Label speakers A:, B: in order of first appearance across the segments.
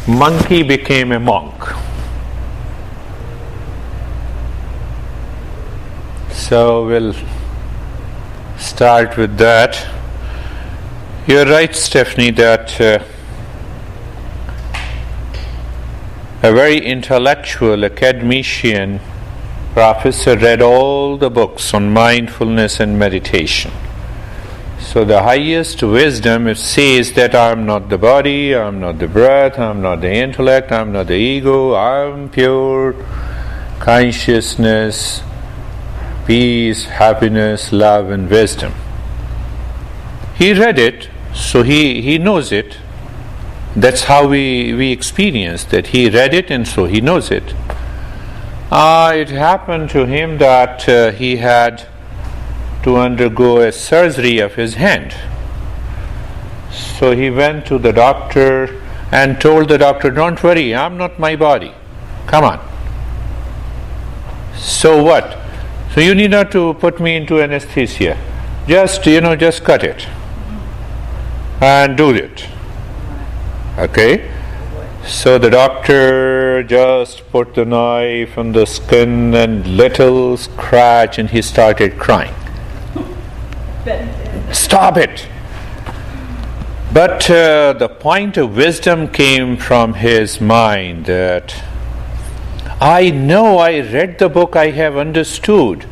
A: monkey became a monk. So we'll start with that. You're right, Stephanie, that a very intellectual academician professor read all the books on mindfulness and meditation. So the highest wisdom, it says that I'm not the body, I'm not the breath, I'm not the intellect, I'm not the ego, I'm pure consciousness, peace, happiness, love and wisdom. He read it, so he knows it. That's how we experience that. He read it and so he knows it. It happened to him that he had to undergo a surgery of his hand. So he went to the doctor and told the doctor, don't worry, I'm not my body. Come on. So what? So you need not to put me into anesthesia. Just cut it. And do it. Okay? So the doctor just put the knife on the skin and little scratch and he started crying. Stop it! But the point of wisdom came from his mind that I know I read the book, I have understood.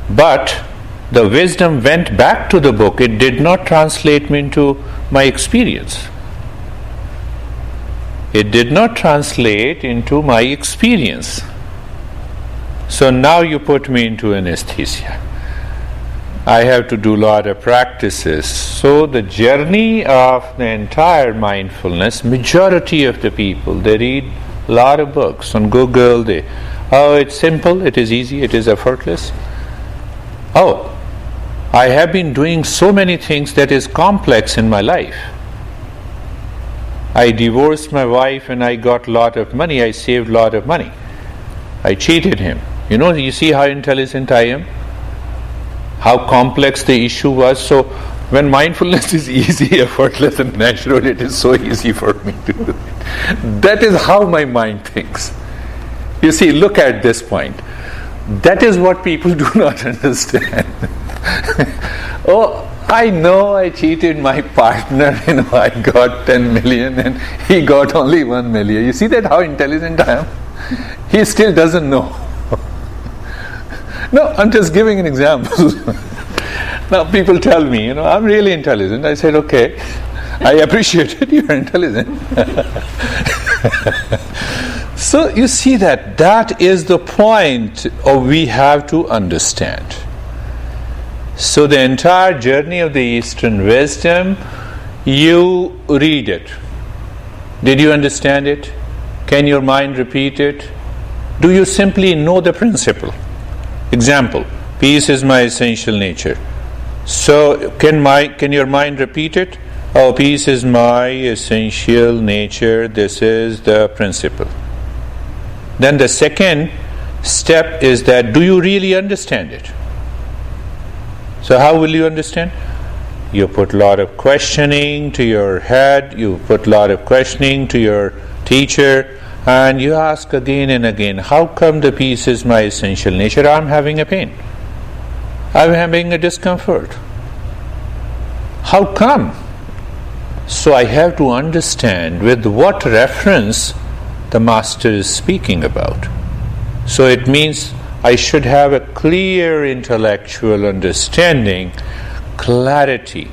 A: But the wisdom went back to the book. It did not translate me into my experience. It did not translate into my experience. So now you put me into anesthesia. I have to do a lot of practices. So the journey of the entire mindfulness, majority of the people, they read a lot of books on Google. It's simple, it is easy, it is effortless. I have been doing so many things that is complex in my life. I divorced my wife and I got a lot of money. I saved a lot of money. I cheated him. You see how intelligent I am? How complex the issue was. So when mindfulness is easy, effortless and natural, it is so easy for me to do it. That is how my mind thinks. You see, look at this point. That is what people do not understand. I know I cheated my partner, I got 10 million and he got only 1 million. You see that how intelligent I am? He still doesn't know. No, I'm just giving an example. Now people tell me, I'm really intelligent. I said, okay, I appreciate it, you're intelligent. So you see that is the point we have to understand. So the entire journey of the Eastern wisdom, you read it. Did you understand it? Can your mind repeat it? Do you simply know the principle? Example, peace is my essential nature. So can your mind repeat it? Peace is my essential nature. This is the principle. Then the second step is that do you really understand it? So how will you understand? You put a lot of questioning to your head, you put a lot of questioning to your teacher, and you ask again and again, how come the peace is my essential nature? I'm having a pain. I'm having a discomfort. How come? So I have to understand with what reference the master is speaking about. So it means I should have a clear intellectual understanding, clarity.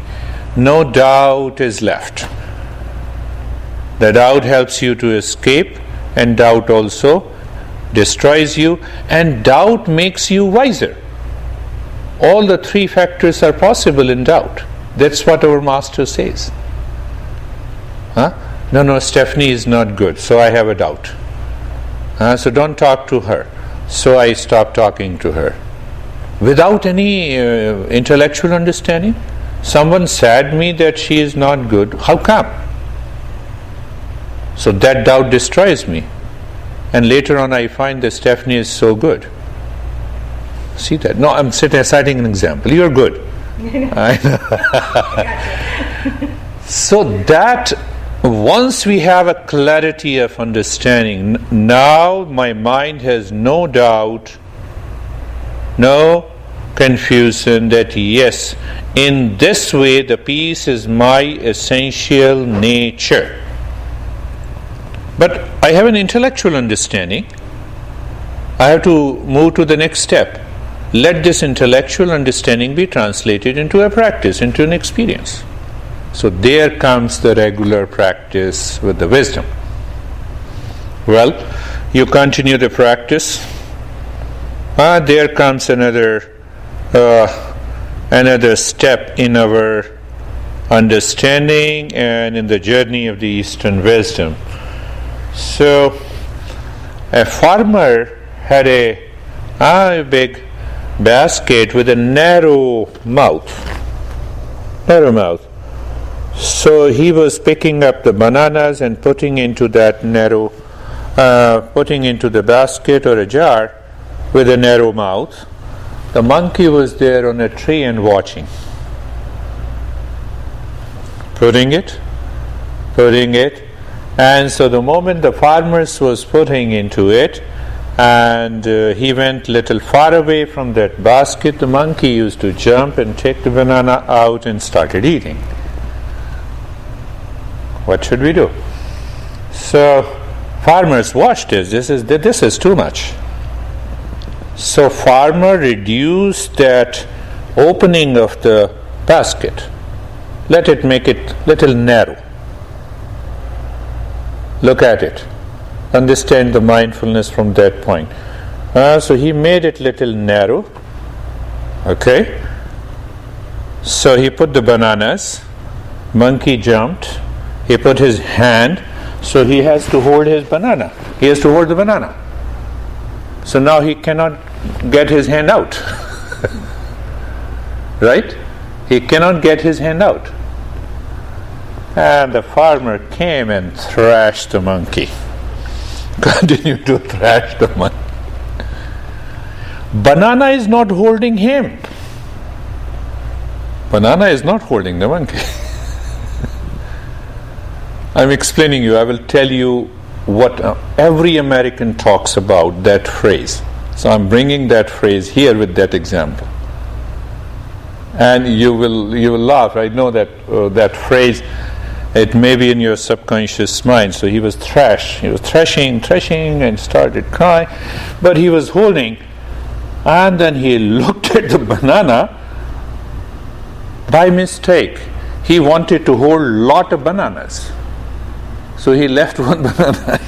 A: No doubt is left. The doubt helps you to escape, and doubt also destroys you, and doubt makes you wiser. All the three factors are possible in doubt. That's what our master says. No, Stephanie is not good, so I have a doubt. So don't talk to her. So I stopped talking to her. Without any intellectual understanding, someone said me that she is not good. How come? So that doubt destroys me. And later on I find that Stephanie is so good. See that? No, I'm citing an example. You're good. I know. So that Once we have a clarity of understanding, now my mind has no doubt, no confusion that yes, in this way the peace is my essential nature. But I have an intellectual understanding. I have to move to the next step. Let this intellectual understanding be translated into a practice, into an experience. So there comes the regular practice with the wisdom. Well, you continue the practice. There comes another step in our understanding and in the journey of the Eastern wisdom. So, a farmer had a big basket with a narrow mouth. So he was picking up the bananas and putting into that putting into the basket or a jar with a narrow mouth. The monkey was there on a tree and watching. Putting it. And so the moment the farmer was putting into it, and he went little far away from that basket, the monkey used to jump and take the banana out and started eating. What should we do? So farmers watched this. This is too much. So farmer reduced that opening of the basket. Let it make it little narrow. Look at it. Understand the mindfulness from that point. So he made it little narrow. Okay. So he put the bananas. Monkey jumped. He put his hand. So he has to hold his banana. He has to hold the banana. So now he cannot get his hand out. Right? He cannot get his hand out. And the farmer came and thrashed the monkey. Continued to thrash the monkey. Banana is not holding him. Banana is not holding the monkey. I'm explaining you. I will tell you what every American talks about that phrase. So I'm bringing that phrase here with that example. And you will laugh. I know that that phrase, it may be in your subconscious mind. So he was thrashing and started crying, but he was holding, and then he looked at the banana by mistake. He wanted to hold lot of bananas, so he left one banana.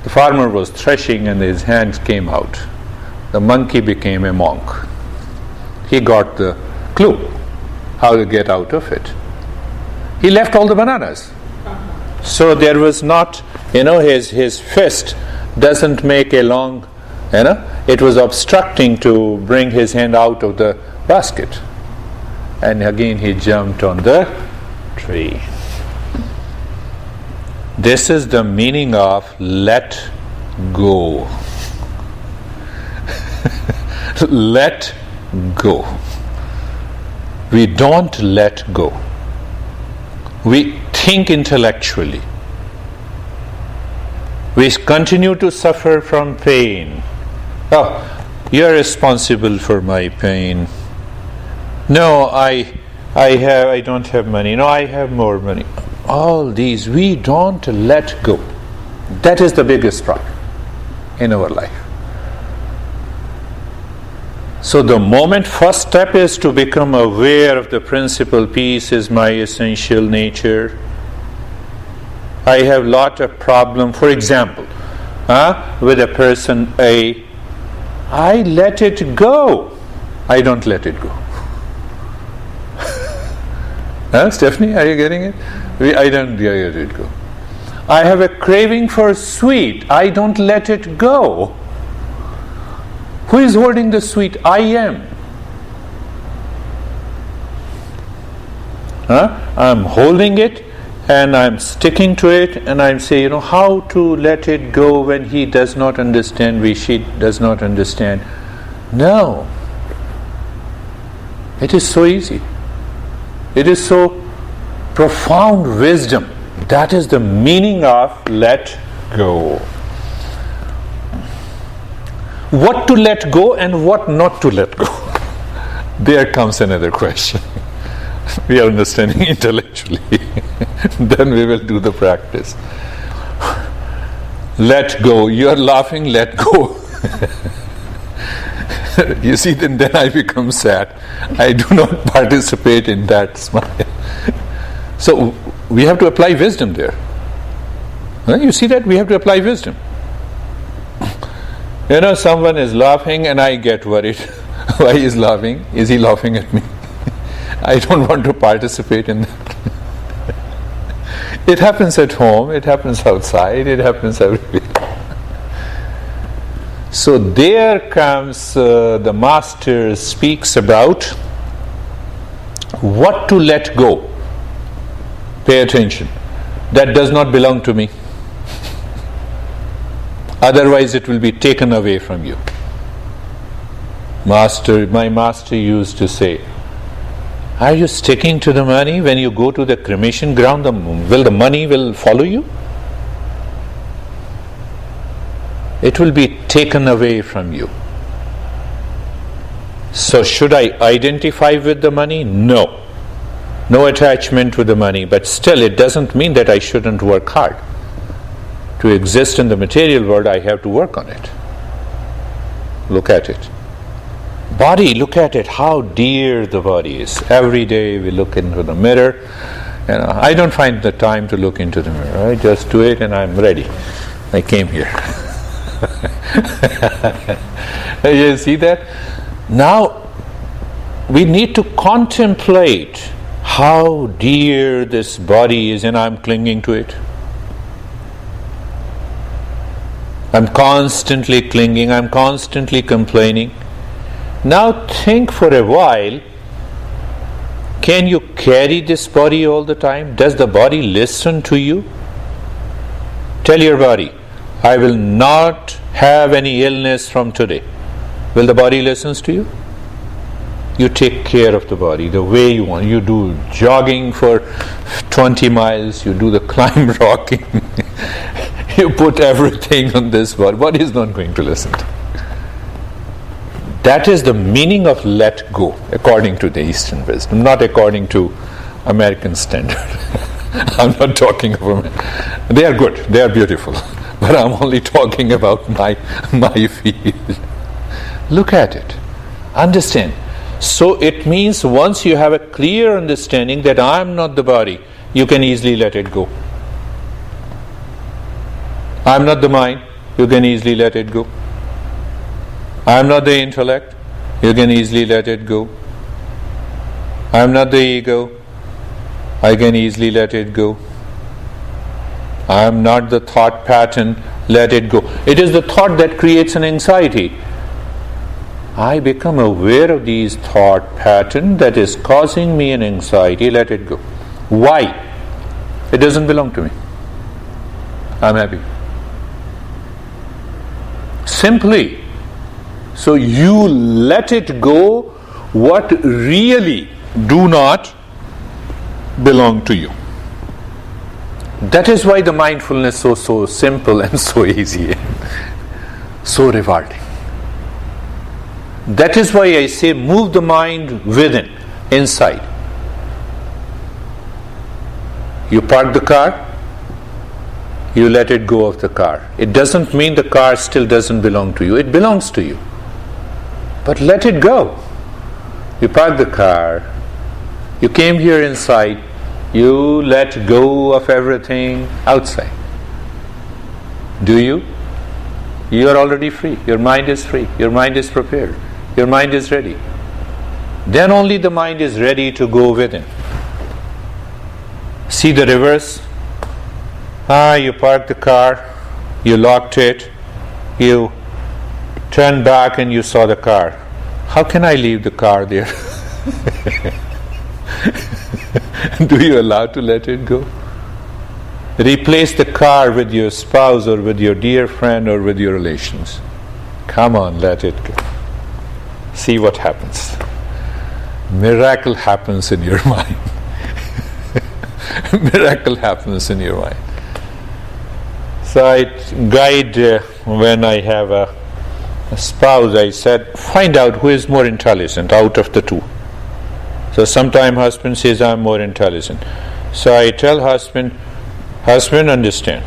A: The farmer was threshing and his hands came out. The monkey became a monk. He got the clue how to get out of it. He left all the bananas. So there was not, his fist doesn't make a long, it was obstructing to bring his hand out of the basket. And again he jumped on the tree. This is the meaning of let go. Let go. We don't let go. We think intellectually. We continue to suffer from pain. Oh, you're responsible for my pain. No, I don't have money. No, I have more money. All these we don't let go. That is the biggest problem in our life. So the first step is to become aware of the principle, peace is my essential nature. I have lot of problem. For example, with a person A, I let it go. I don't let it go. Stephanie, are you getting it? I don't let it go. I have a craving for sweet. I don't let it go. Who is holding the sweet? I am. I'm holding it and I'm sticking to it, and I'm saying, how to let it go when he does not understand, she does not understand. No. It is so easy. It is so profound wisdom. That is the meaning of let go. What to let go and what not to let go. There comes another question. We are understanding intellectually. Then we will do the practice. Let go. You are laughing, let go. You see, then I become sad. I do not participate in that smile. So we have to apply wisdom there. You see that? We have to apply wisdom. Someone is laughing and I get worried. Why is he laughing? Is he laughing at me? I don't want to participate in that. It happens at home, it happens outside, it happens everywhere. So there comes the Master speaks about what to let go. Pay attention. That does not belong to me. Otherwise it will be taken away from you. My master used to say, are you sticking to the money when you go to the cremation ground? Will the money follow you? It will be taken away from you. So should I identify with the money? No. No attachment with the money, but still it doesn't mean that I shouldn't work hard. To exist in the material world, I have to work on it. Look at it. Body, look at it, how dear the body is. Every day we look into the mirror. I don't find the time to look into the mirror. I just do it and I'm ready. I came here. You see that? Now, we need to contemplate how dear this body is and I'm clinging to it. I'm constantly clinging, I'm constantly complaining. Now think for a while, can you carry this body all the time? Does the body listen to you? Tell your body, I will not have any illness from today. Will the body listen to you? You take care of the body the way you want. You do jogging for 20 miles, you do the climb rocking. You put everything on this body. Body is not going to listen to you. That is the meaning of let go, according to the Eastern wisdom, not according to American standard. I'm not talking about them. They are good, they are beautiful, but I'm only talking about my field. Look at it, understand. So it means once you have a clear understanding that I'm not the body, you can easily let it go. I'm not the mind, you can easily let it go. I am not the intellect, you can easily let it go. I am not the ego, I can easily let it go. I am not the thought pattern, let it go. It is the thought that creates an anxiety. I become aware of these thought pattern that is causing me an anxiety, let it go. Why? It doesn't belong to me. I'm happy. Simply. So you let it go what really do not belong to you. That is why the mindfulness is so simple and so easy and so rewarding. That is why I say move the mind within, inside. You park the car, you let it go of the car. It doesn't mean the car still doesn't belong to you. It belongs to you. But let it go. You park the car, you came here inside, you let go of everything outside. Do you? You are already free. Your mind is free. Your mind is prepared. Your mind is ready. Then only the mind is ready to go within. See the reverse? You parked the car, you locked it, you turned back and you saw the car. How can I leave the car there? Do you allow to let it go? Replace the car with your spouse or with your dear friend or with your relations. Come on, let it go. See what happens. Miracle happens in your mind. miracle happens in your mind. So I guide when I have a spouse, I said, find out who is more intelligent out of the two. So sometime husband says, I'm more intelligent. So I tell husband, understand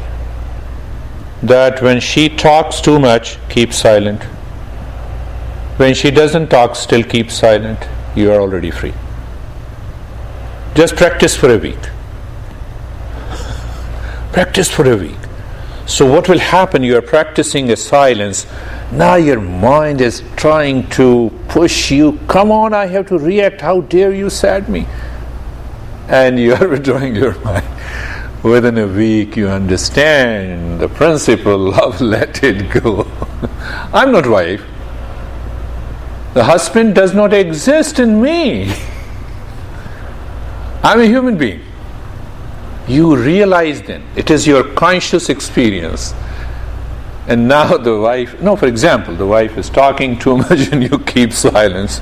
A: that when she talks too much, keep silent. When she doesn't talk, still keep silent. You are already free. Just practice for a week. Practice for a week. So what will happen? You are practicing a silence. Now your mind is trying to push you. Come on, I have to react. How dare you sad me? And you are withdrawing your mind. Within a week you understand the principle of let it go. I'm not wife. The husband does not exist in me. I'm a human being. You realize then, it is your conscious experience. And now the wife, for example, the wife is talking too much and you keep silence.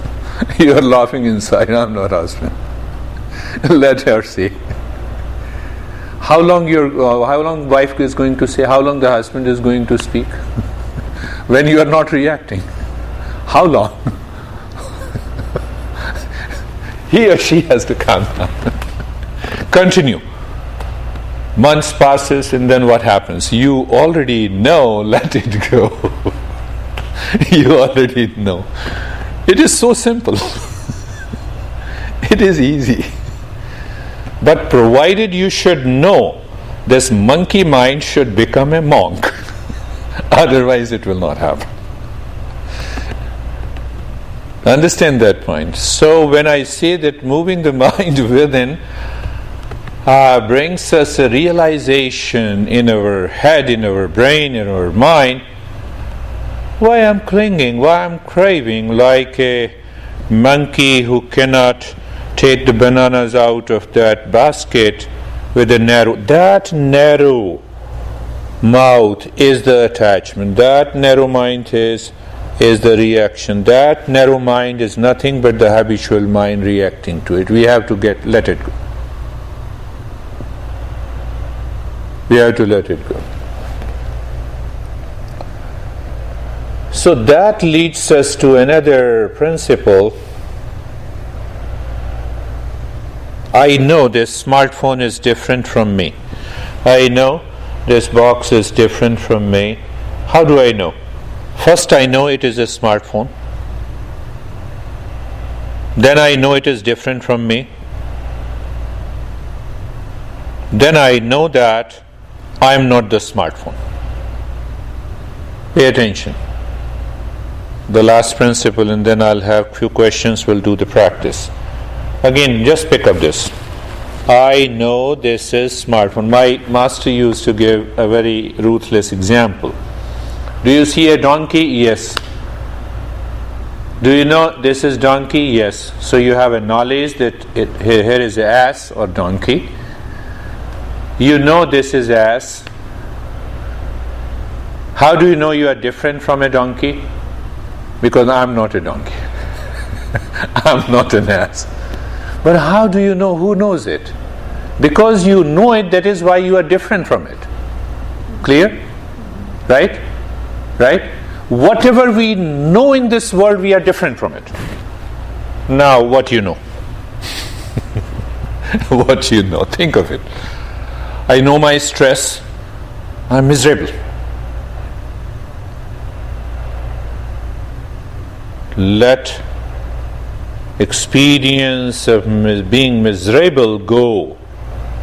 A: You are laughing inside, I'm not husband. Let her say. How long wife is going to say, how long the husband is going to speak? When you are not reacting. How long? He or she has to calm down. Continue. Months passes and then what happens? You already know, let it go. You already know. It is so simple. It is easy. But provided you should know, this monkey mind should become a monk. Otherwise it will not happen. Understand that point. So when I say that moving the mind within brings us a realization in our head, in our brain, in our mind, why I'm clinging, why I'm craving, like a monkey who cannot take the bananas out of that basket with a narrow mouth is the attachment. That narrow mind is the reaction. That narrow mind is nothing but the habitual mind reacting to it. We have to let it go. We have to let it go. So that leads us to another principle. I know this smartphone is different from me. I know this box is different from me. How do I know? First, I know it is a smartphone. Then I know it is different from me. Then I know that I am not the smartphone. Pay attention. The last principle, and then I'll have few questions, we'll do the practice. Again, just pick up this. I know this is smartphone. My master used to give a very ruthless example. Do you see a donkey? Yes. Do you know this is donkey? Yes. So you have a knowledge that here is an ass or donkey. You know this is ass. How do you know you are different from a donkey? Because I'm not a donkey. I'm not an ass. But how do you know? Who knows it? Because you know it, that is why you are different from it. Clear? Right? Right? Whatever we know in this world, we are different from it. Now, what you know? What you know? Think of it. I know my stress. I'm miserable. Let experience of being miserable go.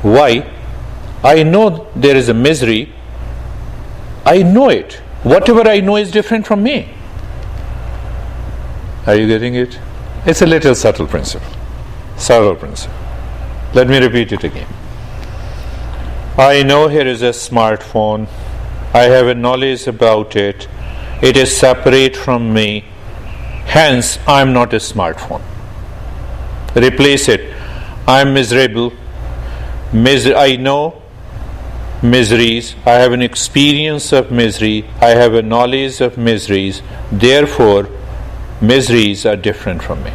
A: Why? I know there is a misery. I know it. Whatever I know is different from me. Are you getting it? It's a little subtle principle. Subtle principle. Let me repeat it again. I know here is a smartphone. I have a knowledge about it. It is separate from me. Hence, I am not a smartphone. Replace it. I am miserable. I know miseries. I have an experience of misery. I have a knowledge of miseries. Therefore, miseries are different from me.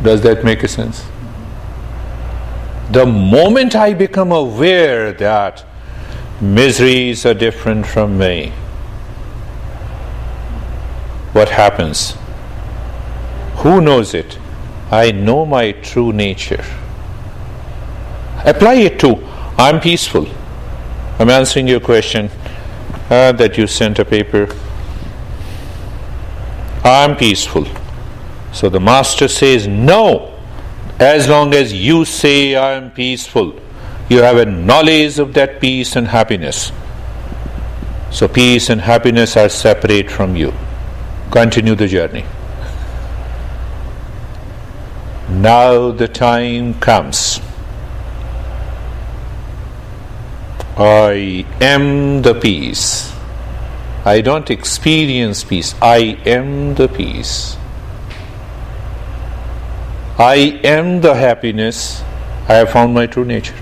A: Does that make a sense? The moment I become aware that miseries are different from me, what happens? Who knows it? I know my true nature. Apply it to, I'm peaceful. I'm answering your question that you sent a paper. I'm peaceful. So the master says, no, as long as you say I am peaceful, you have a knowledge of that peace and happiness. So peace and happiness are separate from you. Continue the journey. Now the time comes. I am the peace. I don't experience peace. I am the peace. I am the happiness. I have found my true nature.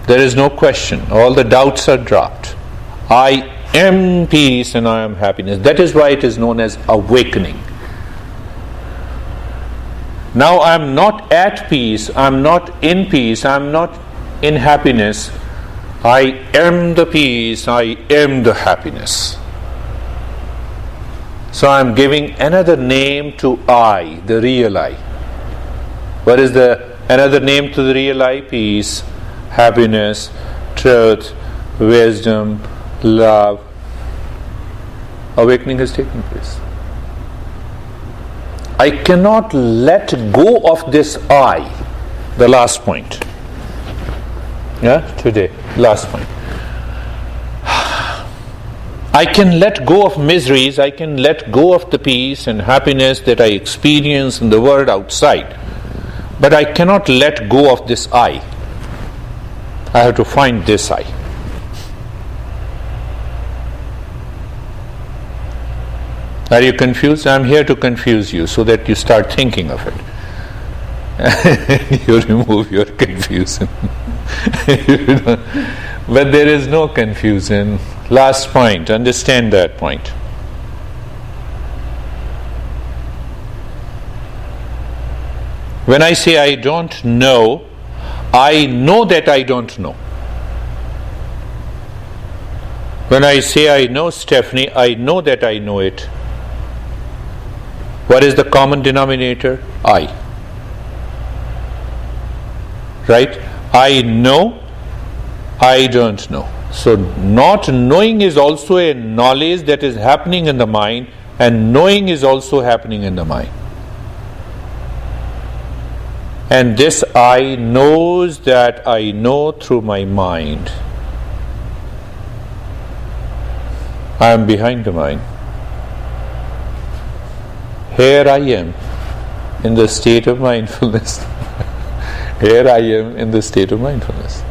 A: There is no question. All the doubts are dropped. I am peace and I am happiness. That is why it is known as awakening. Now I am not at peace, I am not in peace, I am not in happiness. I am the peace, I am the happiness. So I am giving another name to I, the real I. What is the another name to the real I? Peace, happiness, truth, wisdom, love. Awakening has taken place. I cannot let go of this I. The last point. Today, last point. I can let go of miseries, I can let go of the peace and happiness that I experience in the world outside. But I cannot let go of this I. I have to find this I. Are you confused? I am here to confuse you so that you start thinking of it. You remove your confusion. But there is no confusion. Last point, understand that point. When I say I don't know, I know that I don't know. When I say I know Stephanie, I know that I know it. What is the common denominator? I. Right? I know, I don't know. So not knowing is also a knowledge that is happening in the mind, and knowing is also happening in the mind. And this I knows that I know through my mind. I am behind the mind. Here I am in the state of mindfulness. Here I am in the state of mindfulness.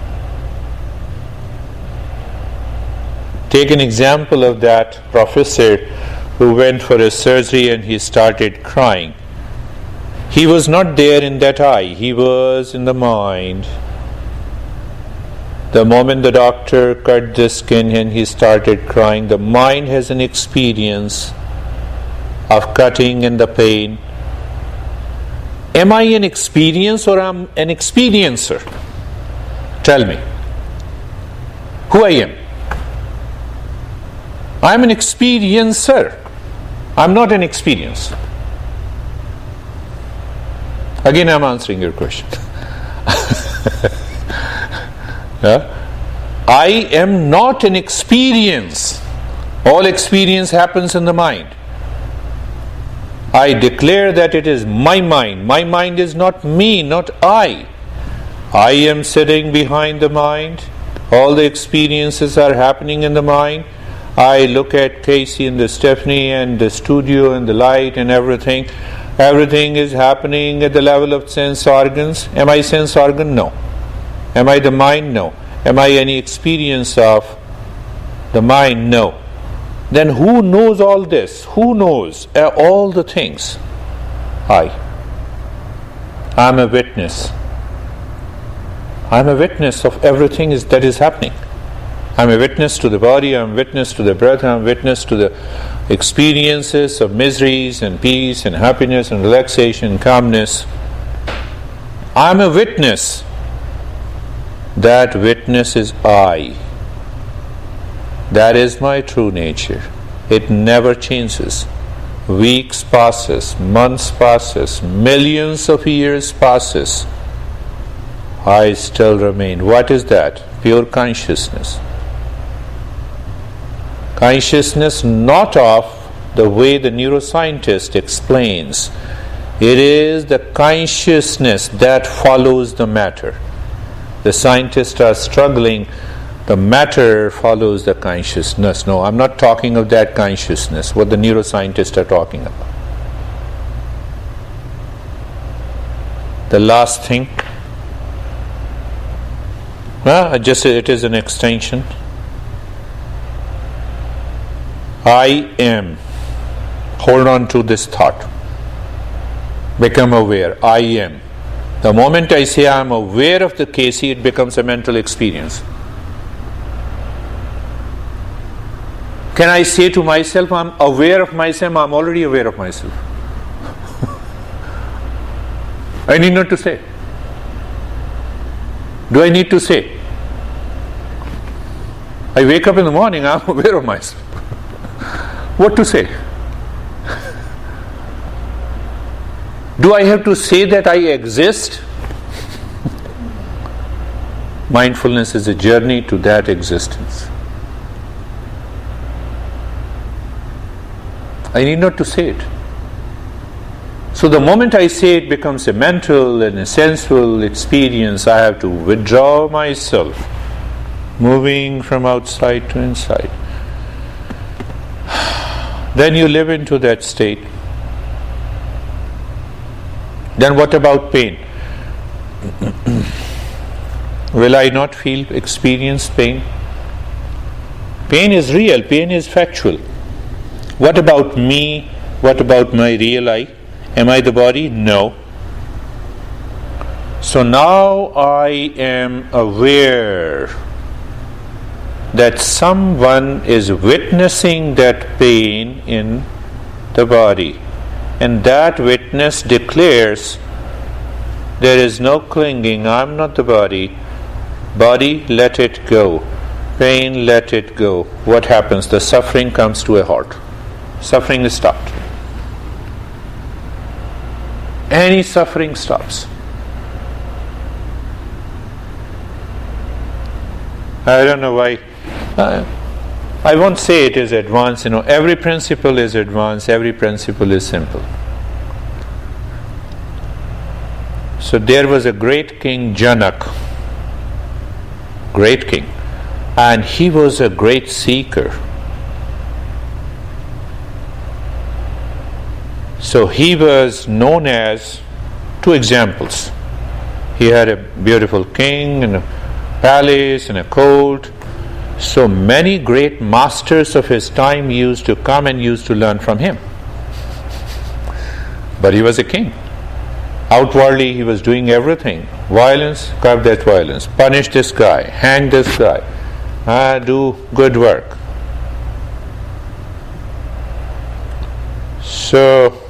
A: Take an example of that professor who went for a surgery and he started crying. He was not there in that I, he was in the mind. The moment the doctor cut the skin and he started crying, the mind has an experience of cutting and the pain. Am I an experience or am an experiencer? Tell me. Who I am? I am an experiencer. I am not an experience. Again, I am answering your question. I am not an experience. All experience happens in the mind. I declare that it is my mind. My mind is not me, not I. I am sitting behind the mind. All the experiences are happening in the mind. I look at Casey and the Stephanie and the studio and the light and everything. Everything is happening at the level of sense organs. Am I sense organ? No. Am I the mind? No. Am I any experience of the mind? No. Then who knows all this? Who knows all the things? I am a witness. I am a witness of everything that is happening. I am a witness to the body, I am a witness to the breath, I am a witness to the experiences of miseries and peace and happiness and relaxation and calmness. I am a witness. That witness is I. That is my true nature. It never changes. Weeks passes, months passes, millions of years passes. I still remain. What is that? Pure consciousness. Consciousness not of the way the neuroscientist explains. It is the consciousness that follows the matter. The scientists are struggling. The matter follows the consciousness. No, I'm not talking of that consciousness, what the neuroscientists are talking about. The last thing, it is an extension. I am. Hold on to this thought. Become aware. I am. The moment I say I am aware of the case, it becomes a mental experience. Can I say to myself, I am aware of myself? I am already aware of myself. I need not to say. Do I need to say? I wake up in the morning, I am aware of myself. What to say? Do I have to say that I exist? Mindfulness is a journey to that existence. I need not to say it. So the moment I say it becomes a mental and a sensual experience, I have to withdraw myself, moving from outside to inside. Then you live into that state. Then what about pain? Will I not experience pain? Pain is real, pain is factual. What about me? What about my real I? Am I the body? No. So now I am aware that someone is witnessing that pain in the body. And that witness declares, there is no clinging, I am not the body. Body, let it go. Pain, let it go. What happens? The suffering comes to a halt. Suffering is stopped. Any suffering stops. I don't know why. I won't say it is advanced. Every principle is advanced. Every principle is simple. So there was a great king, Janak. Great king. And he was a great seeker. So he was known as, two examples. He had a beautiful king and a palace and a court. So many great masters of his time used to come and used to learn from him. But he was a king. Outwardly he was doing everything. Violence, curb that violence. Punish this guy, hang this guy, do good work. So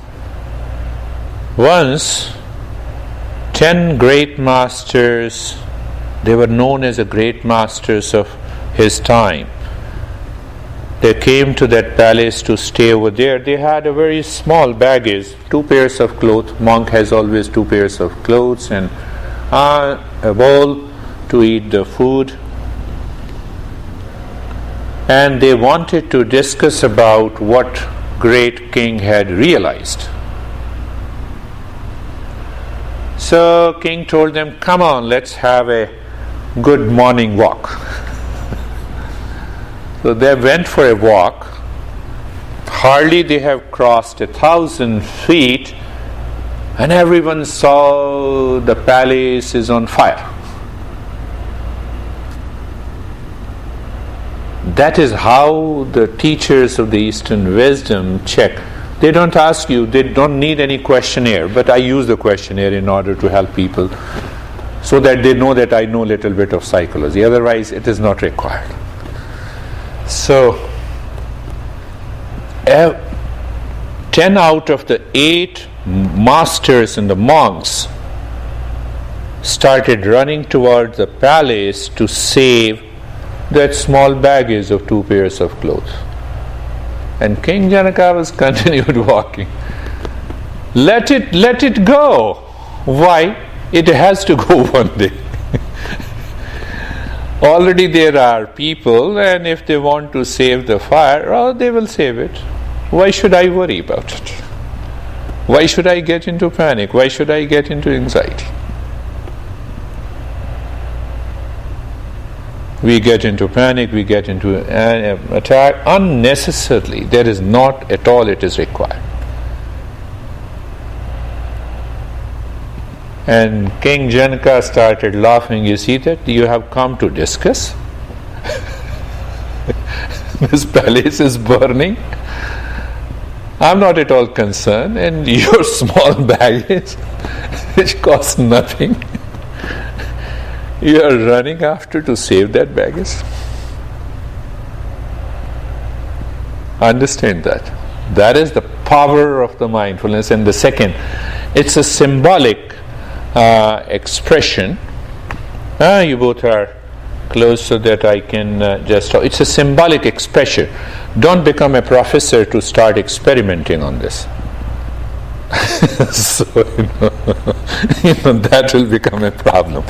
A: once 10 great masters, they were known as the great masters of his time, they came to that palace to stay over there. They had a very small baggage, 2 pairs of clothes. Monk has always 2 pairs of clothes and a bowl to eat the food. And they wanted to discuss about what great king had realized. So king told them, come on, let's have a good morning walk. So they went for a walk. Hardly they have crossed 1,000 feet, and everyone saw the palace is on fire. That is how the teachers of the Eastern wisdom check. They don't ask you, they don't need any questionnaire, but I use the questionnaire in order to help people so that they know that I know a little bit of psychology. Otherwise, it is not required. So, 10 out of the 8 masters and the monks, started running towards the palace to save that small baggage of 2 pairs of clothes. And King Janaka was continued walking. Let it go. Why? It has to go one day. Already there are people, and if they want to save the fire, they will save it. Why should I worry about it? Why should I get into panic? Why should I get into anxiety? We get into panic, we get into an attack unnecessarily. There is not at all it is required. And King Janaka started laughing. You see that? You have come to discuss? This palace is burning. I'm not at all concerned. And your small baggage, which costs nothing, you are running after to save that baggage. Understand that. That is the power of the mindfulness. And the second, it's a symbolic expression. You both are close so that I can just talk. It's a symbolic expression. Don't become a professor to start experimenting on this. So, that will become a problem.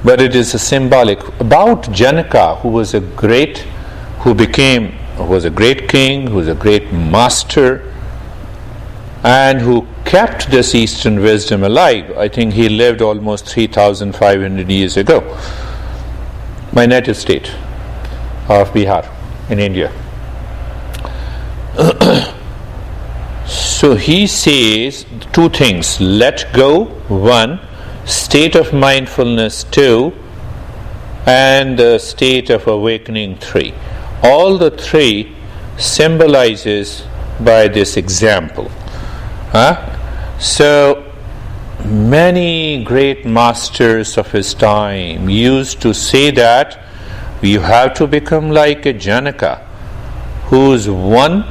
A: But it is a symbolic. About Janaka, who was a great king, who was a great master, and who kept this Eastern wisdom alive. I think he lived almost 3,500 years ago. My native state of Bihar in India. So he says 2 things. Let go, 1. State of mindfulness, 2. And the state of awakening, 3. All the 3 symbolizes by this example. So many great masters of his time used to say that you have to become like a Janaka, whose one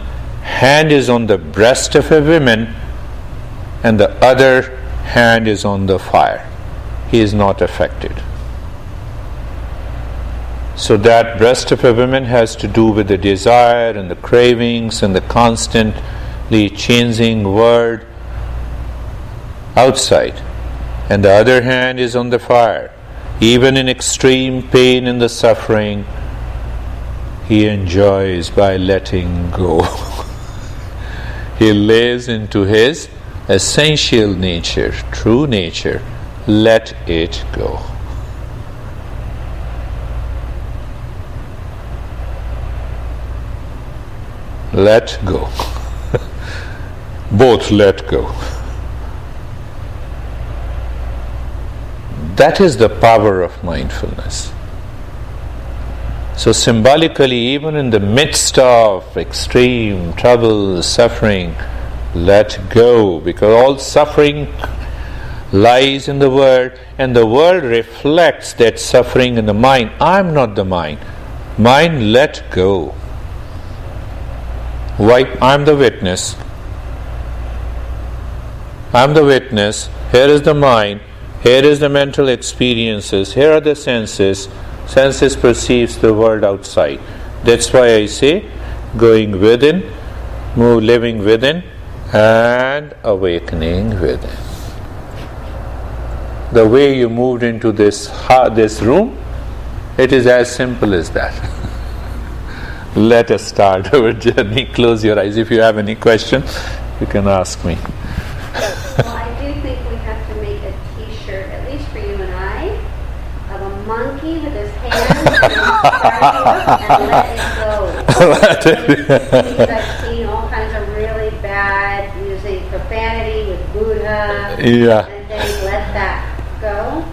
A: hand is on the breast of a woman and the other hand is on the fire. He is not affected. So that breast of a woman has to do with the desire and the cravings and the constantly changing world outside, and the other hand is on the fire. Even in extreme pain and the suffering, he enjoys by letting go. He lives into his essential nature, true nature. Let it go. Let go. Both let go. That is the power of mindfulness. So symbolically, even in the midst of extreme trouble, suffering, let go, because all suffering lies in the world, and the world reflects that suffering in the mind. I'm not the mind. Mind, let go. Why? I'm the witness. I'm the witness. Here is the mind. Here is the mental experiences. Here are the senses. Senses perceives the world outside. That's why I say going within, living within, and awakening within. The way you moved into this room, it is as simple as that. Let us start our journey. Close your eyes. If you have any question, you can ask me.
B: Well, I do think we have to make a T-shirt, at least for you and I, of a monkey with his hands and let it go. Because I've seen all kinds of really bad, using profanity with Buddha, and then let that go.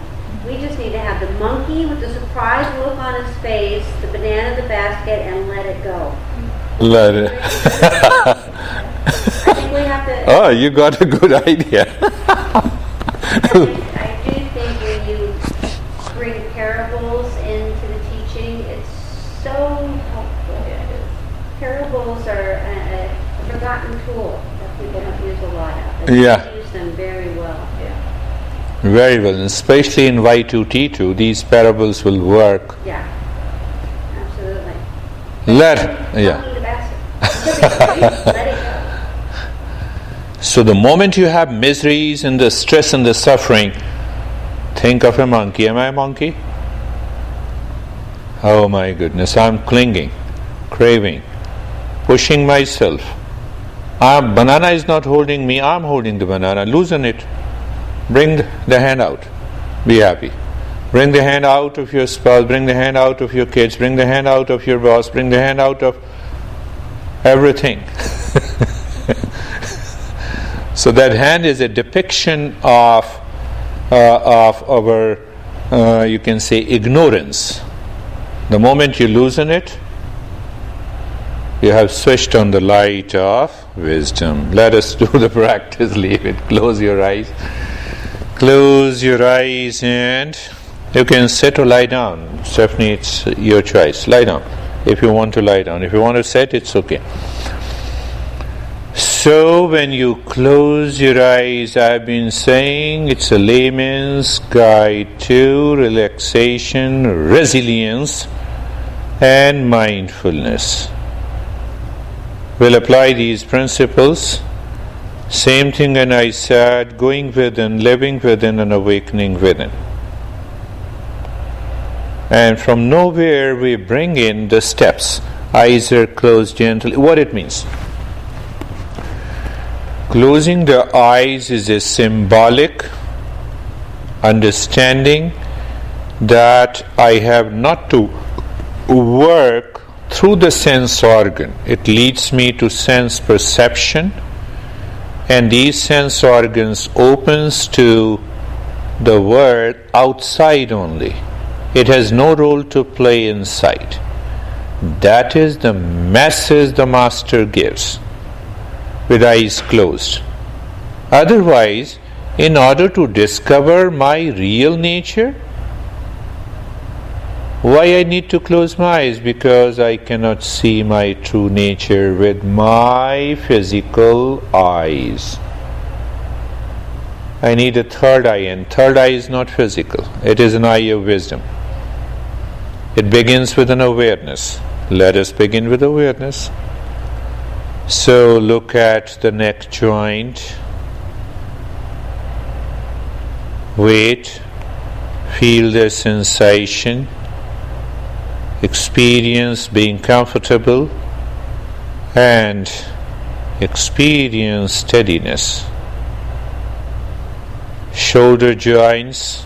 B: We just need to have the monkey with the surprised look on his face, the banana in the basket, and let it go.
A: Let it.
B: I think we have to.
A: Oh, you got a good idea.
B: I do think when you bring parables into the teaching, it's so helpful. Parables are a forgotten tool that people don't use a lot of. They use them very well.
A: Very well, especially in Y2T2, these parables will work.
B: Yeah, absolutely.
A: Yeah.
B: Talking to Bassett. Let it go.
A: So the moment you have miseries and the stress and the suffering, think of a monkey. Am I a monkey? Oh my goodness, I'm clinging, craving, pushing myself. Banana is not holding me, I'm holding the banana. Loosen it. Bring the hand out. Be happy. Bring the hand out of your spouse, bring the hand out of your kids, bring the hand out of your boss, bring the hand out of everything. So that hand is a depiction of our, you can say, ignorance. The moment you loosen it, you have switched on the light of wisdom. Let us do the practice. Leave it. Close your eyes. Close your eyes and you can sit or lie down. Stephanie, it's your choice. Lie down if you want to lie down. If you want to sit, it's okay. So when you close your eyes, I've been saying it's a layman's guide to relaxation, resilience, and mindfulness. We'll apply these principles. Same thing, and I said, going within, living within, and awakening within. And from nowhere we bring in the steps. Eyes are closed gently. What it means? Closing the eyes is a symbolic understanding that I have not to work through the sense organ. It leads me to sense perception, and these sense organs opens to the world outside only. It has no role to play inside. That is the message the Master gives with eyes closed. Otherwise, in order to discover my real nature, why I need to close my eyes? Because I cannot see my true nature with my physical eyes. I need a third eye, and third eye is not physical. It is an eye of wisdom. It begins with an awareness. Let us begin with awareness. So look at the neck joint. Wait. Feel the sensation. Experience being comfortable and experience steadiness. Shoulder joints.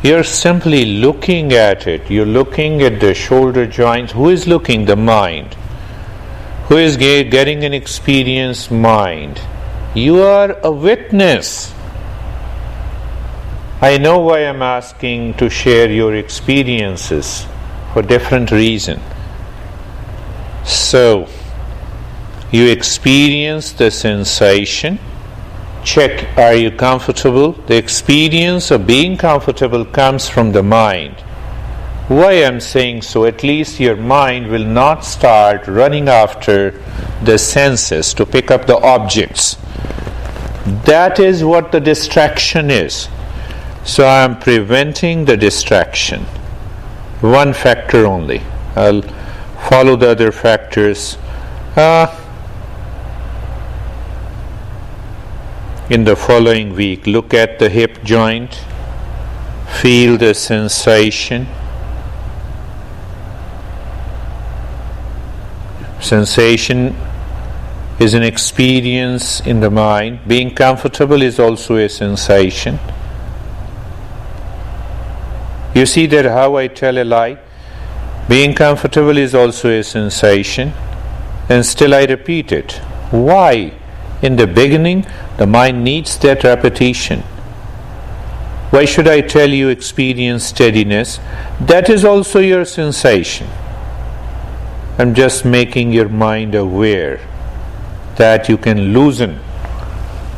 A: You're simply looking at it. You're looking at the shoulder joints. Who is looking? The mind. Who is getting an experience? Mind. You are a witness. I know why I'm asking to share your experiences for different reason. So, you experience the sensation. Check, are you comfortable? The experience of being comfortable comes from the mind. Why I'm saying so? At least your mind will not start running after the senses to pick up the objects. That is what the distraction is. So I am preventing the distraction. One factor only. I'll follow the other factors in the following week. Look at the hip joint. Feel the sensation. Sensation is an experience in the mind. Being comfortable is also a sensation. You see that how I tell a lie? Being comfortable is also a sensation, and still I repeat it. Why? In the beginning, the mind needs that repetition. Why should I tell you experience steadiness? That is also your sensation. I'm just making your mind aware that you can loosen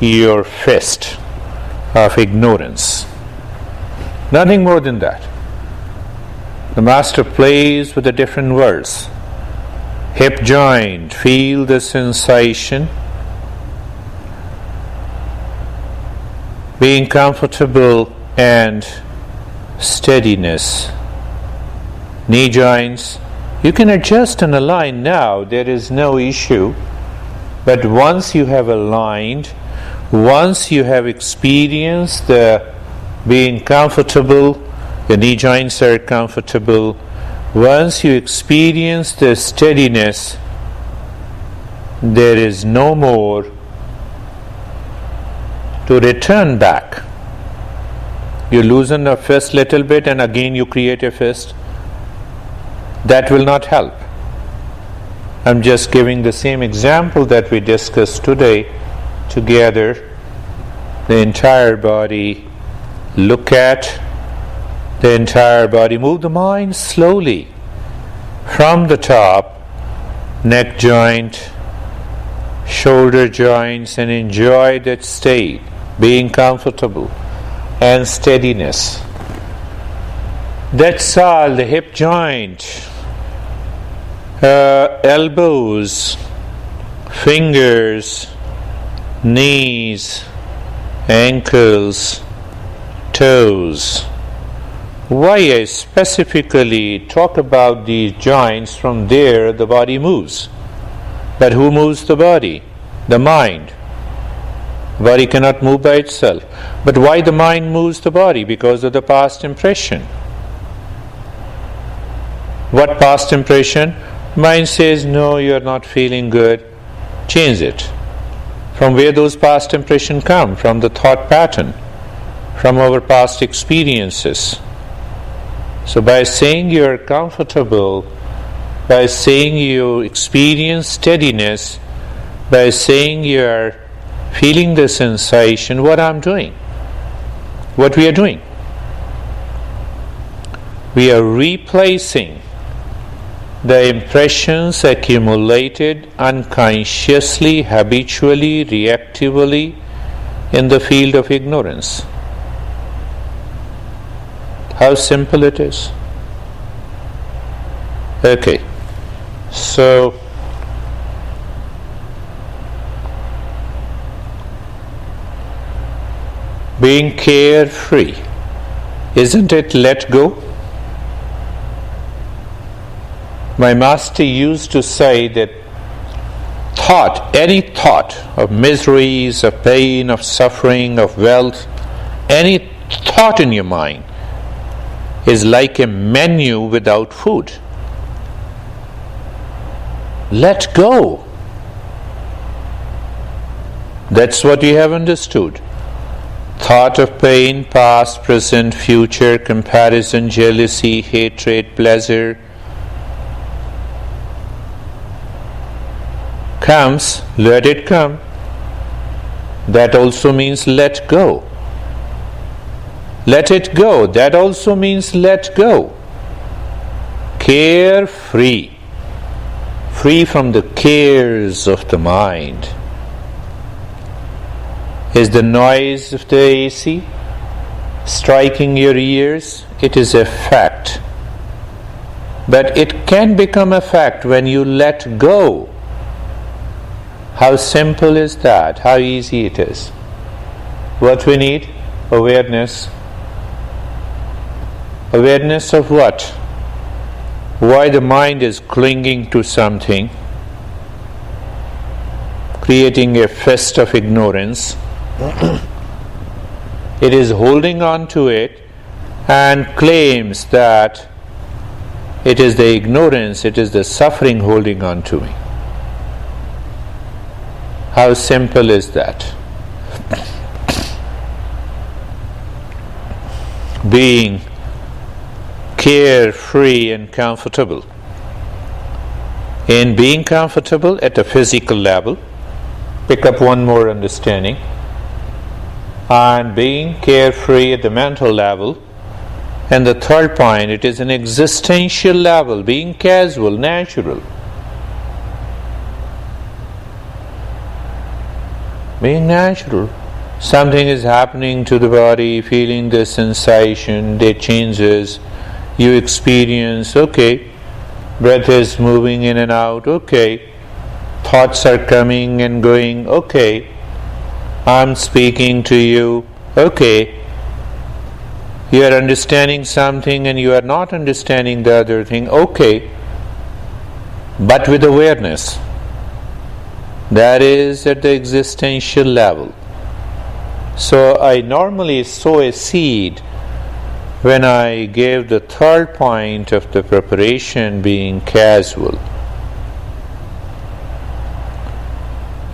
A: your fist of ignorance. Nothing more than that. The Master plays with the different words. Hip joint, feel the sensation. being comfortable and steadiness. Knee joints, you can adjust and align now, there is no issue. But once you have aligned, once you have experienced the being comfortable, the knee joints are comfortable, once you experience the steadiness, there is no more to return back. You loosen a fist little bit and again you create a fist. That will not help. I'm just giving the same example that we discussed today together. The entire body, look at the entire body, move the mind slowly from the top, neck joint, shoulder joints, and enjoy that state, being comfortable and steadiness. That's all. The hip joint, elbows, fingers, knees, ankles, toes. Why I specifically talk about these joints? From there the body moves. But who moves the body? The mind. The body cannot move by itself. But why the mind moves the body? Because of the past impression. What past impression? Mind says, no, you are not feeling good. Change it. From where those past impressions come? From the thought pattern, from our past experiences. So by saying you are comfortable, by saying you experience steadiness, by saying you are feeling the sensation, what I'm doing, what we are doing, we are replacing the impressions accumulated unconsciously, habitually, reactively in the field of ignorance. How simple it is. Okay, so being carefree, isn't it let go? My master used to say that thought, any thought of miseries, of pain, of suffering, of wealth, any thought in your mind is like a menu without food. Let go. That's what we have understood. Thought of pain, past, present, future, comparison, jealousy, hatred, pleasure comes, let it come. That also means let go. Let it go. That also means let go. Carefree. Free from the cares of the mind. Is the noise of the AC striking your ears? It is a fact. But it can become a fact when you let go. How simple is that? How easy it is. What we need? Awareness. Awareness of what? Why the mind is clinging to something, creating a fist of ignorance. It is holding on to it and claims that it is the ignorance, it is the suffering holding on to me. How simple is that? Being carefree and comfortable. In being comfortable at a physical level, pick up one more understanding, and being carefree at the mental level, and the third point, it is an existential level, being casual, natural. Being natural. Something is happening to the body, feeling the sensation, it changes, you experience, okay, breath is moving in and out, okay, thoughts are coming and going, okay, I'm speaking to you, Okay, you are understanding something and you are not understanding the other thing. Okay, but with awareness. That is at the existential level. So I normally sow a seed when I gave the third point of the preparation being casual.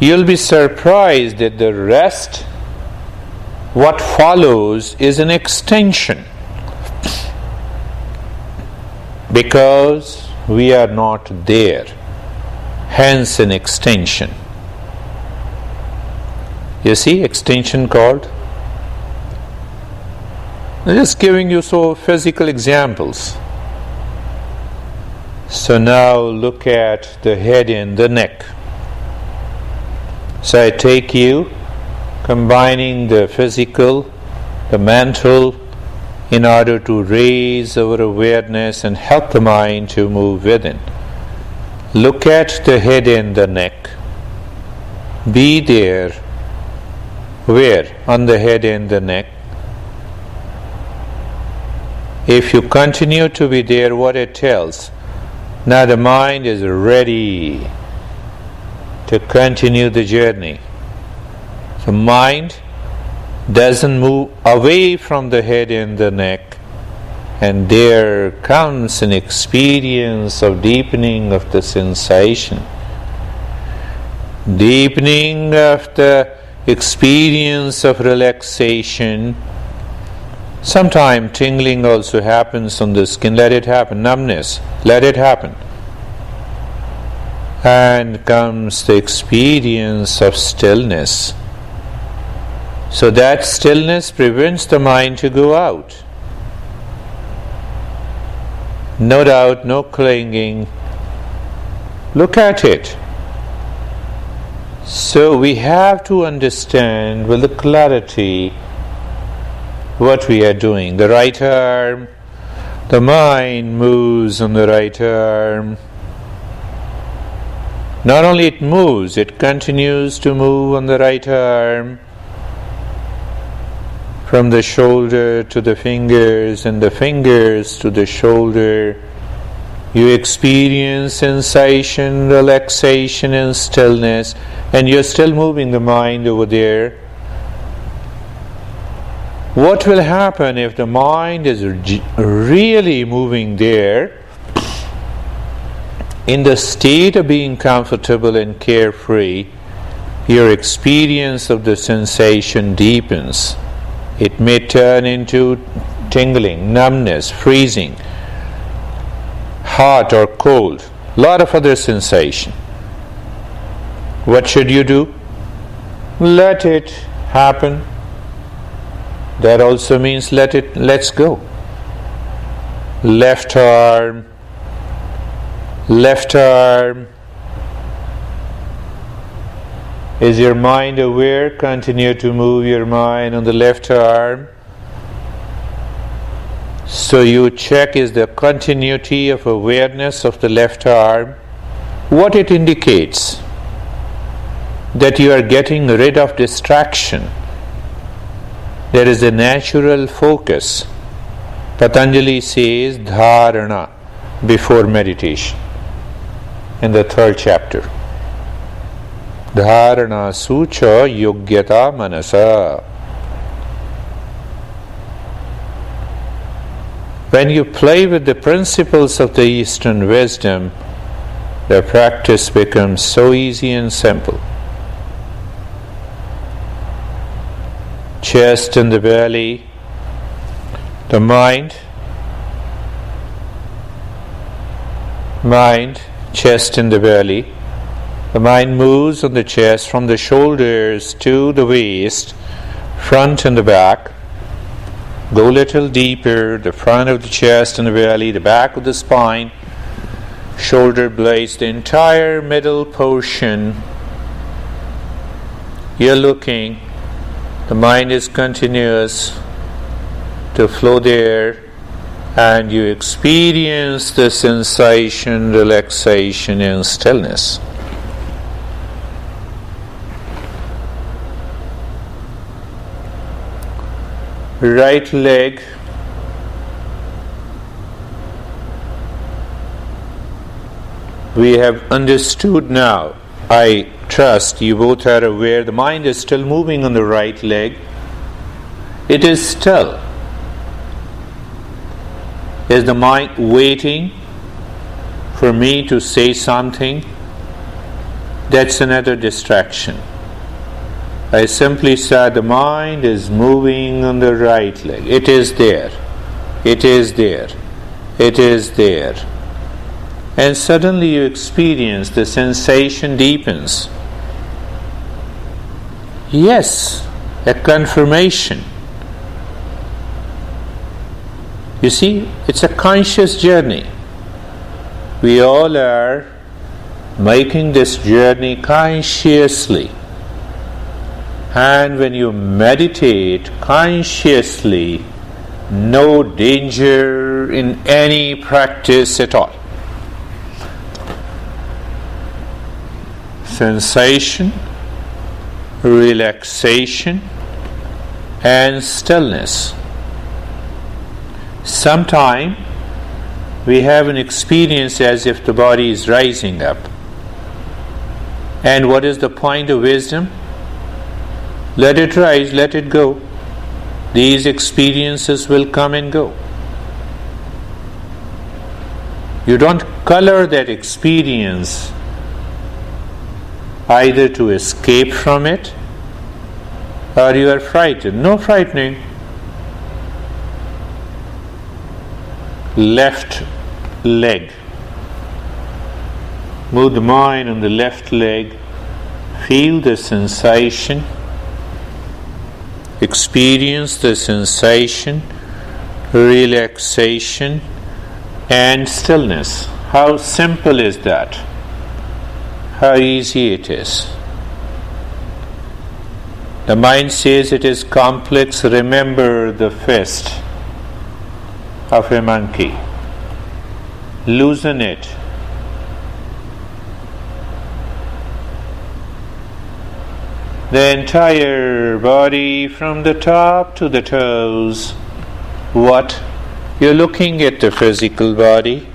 A: You'll be surprised that the rest, what follows, is an extension, because we are not there, hence an extension. You see, extension called. I'm just giving you so physical examples. So now look at the head and the neck. So I take you combining the physical, the mental, in order to raise our awareness and help the mind to move within. Look at the head and the neck. Be there. Where? On the head and the neck. If you continue to be there, what it tells? Now the mind is ready to continue the journey. The mind doesn't move away from the head and the neck, and there comes an experience of deepening of the sensation, deepening of the experience of relaxation. Sometimes tingling also happens on the skin. Let it happen. Numbness, let it happen. And comes the experience of stillness. So that stillness prevents the mind to go out. No doubt, no clinging. Look at it. So we have to understand with the clarity what we are doing. The right arm, the mind moves on the right arm. Not only it moves, it continues to move on the right arm, from the shoulder to the fingers and the fingers to the shoulder. You experience sensation, relaxation and stillness, and you're still moving the mind over there. What will happen if the mind is really moving there in the state of being comfortable and carefree? Your experience of the sensation deepens. It may turn into tingling, numbness, freezing, hot or cold, a lot of other sensation. What should you do? Let it happen. That also means let's go. Left arm. Is your mind aware? Continue to move your mind on the left arm. So you check, is the continuity of awareness of the left arm. What it indicates? That you are getting rid of distraction. There is a natural focus. Patanjali says dharana before meditation in the 3rd chapter. Dharana sucha yogyata manasa. When you play with the principles of the Eastern wisdom, the practice becomes so easy and simple. Chest and the belly, the mind, chest and the belly. The mind moves on the chest from the shoulders to the waist, front and the back. Go a little deeper, the front of the chest and the belly, the back of the spine, shoulder blades, the entire middle portion. You're looking, the mind is continuous to flow there, and you experience the sensation, relaxation and stillness. right leg, we have understood now. I trust you both are aware the mind is still moving on the right leg. It is still. Is the mind waiting for me to say something? That's another distraction. I simply said the mind is moving on the right leg. It is there. It is there. It is there. And suddenly you experience the sensation deepens. Yes, a confirmation. You see, it's a conscious journey. We all are making this journey consciously. And when you meditate consciously, no danger in any practice at all. Sensation, relaxation, and stillness. Sometime we have an experience as if the body is rising up. And what is the point of wisdom? Let it rise, let it go. These experiences will come and go. You don't color that experience either to escape from it or you are frightened. No frightening. Left leg. Move the mind on the left leg. Feel the sensation. Experience the sensation, relaxation, and stillness. How simple is that? How easy it is. The mind says it is complex. Remember the fist of a monkey. Loosen it. The entire body from the top to the toes. What? You're looking at the physical body.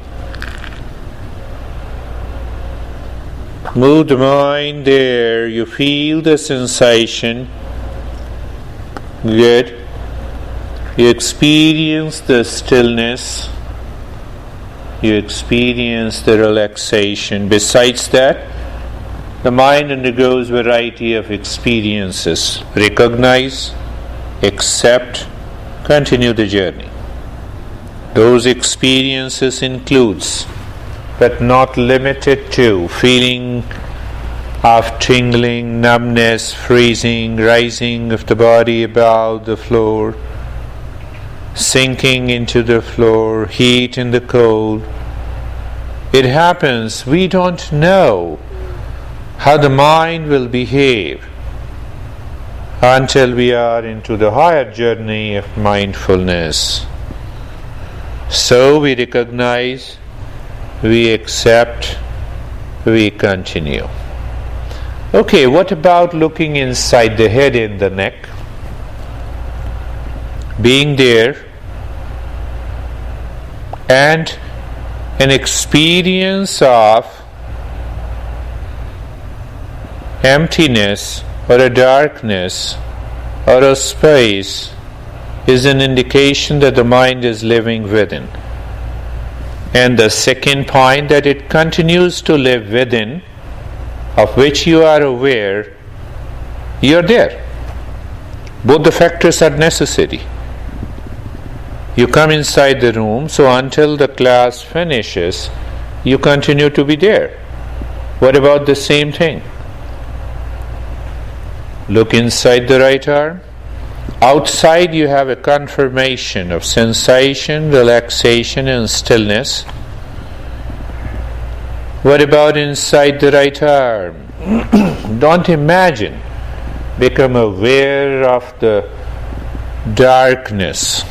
A: Move the mind there. You feel the sensation. Good. You experience the stillness. You experience the relaxation. Besides that, the mind undergoes a variety of experiences. Recognize, accept, continue the journey. Those experiences includes, but not limited to, feeling of tingling, numbness, freezing, rising of the body above the floor, sinking into the floor, heat and the cold. It happens. We don't know how the mind will behave until we are into the higher journey of mindfulness. So we recognize, we accept, we continue. Okay, what about looking inside the head and the neck? Being there and an experience of emptiness or a darkness or a space is an indication that the mind is living within. And the second point, that it continues to live within, of which you are aware, you are there. Both the factors are necessary. You come inside the room, so until the class finishes, you continue to be there. What about the same thing? Look inside the right arm. Outside you have a confirmation of sensation, relaxation and stillness. What about inside the right arm? Don't imagine. Become aware of the darkness.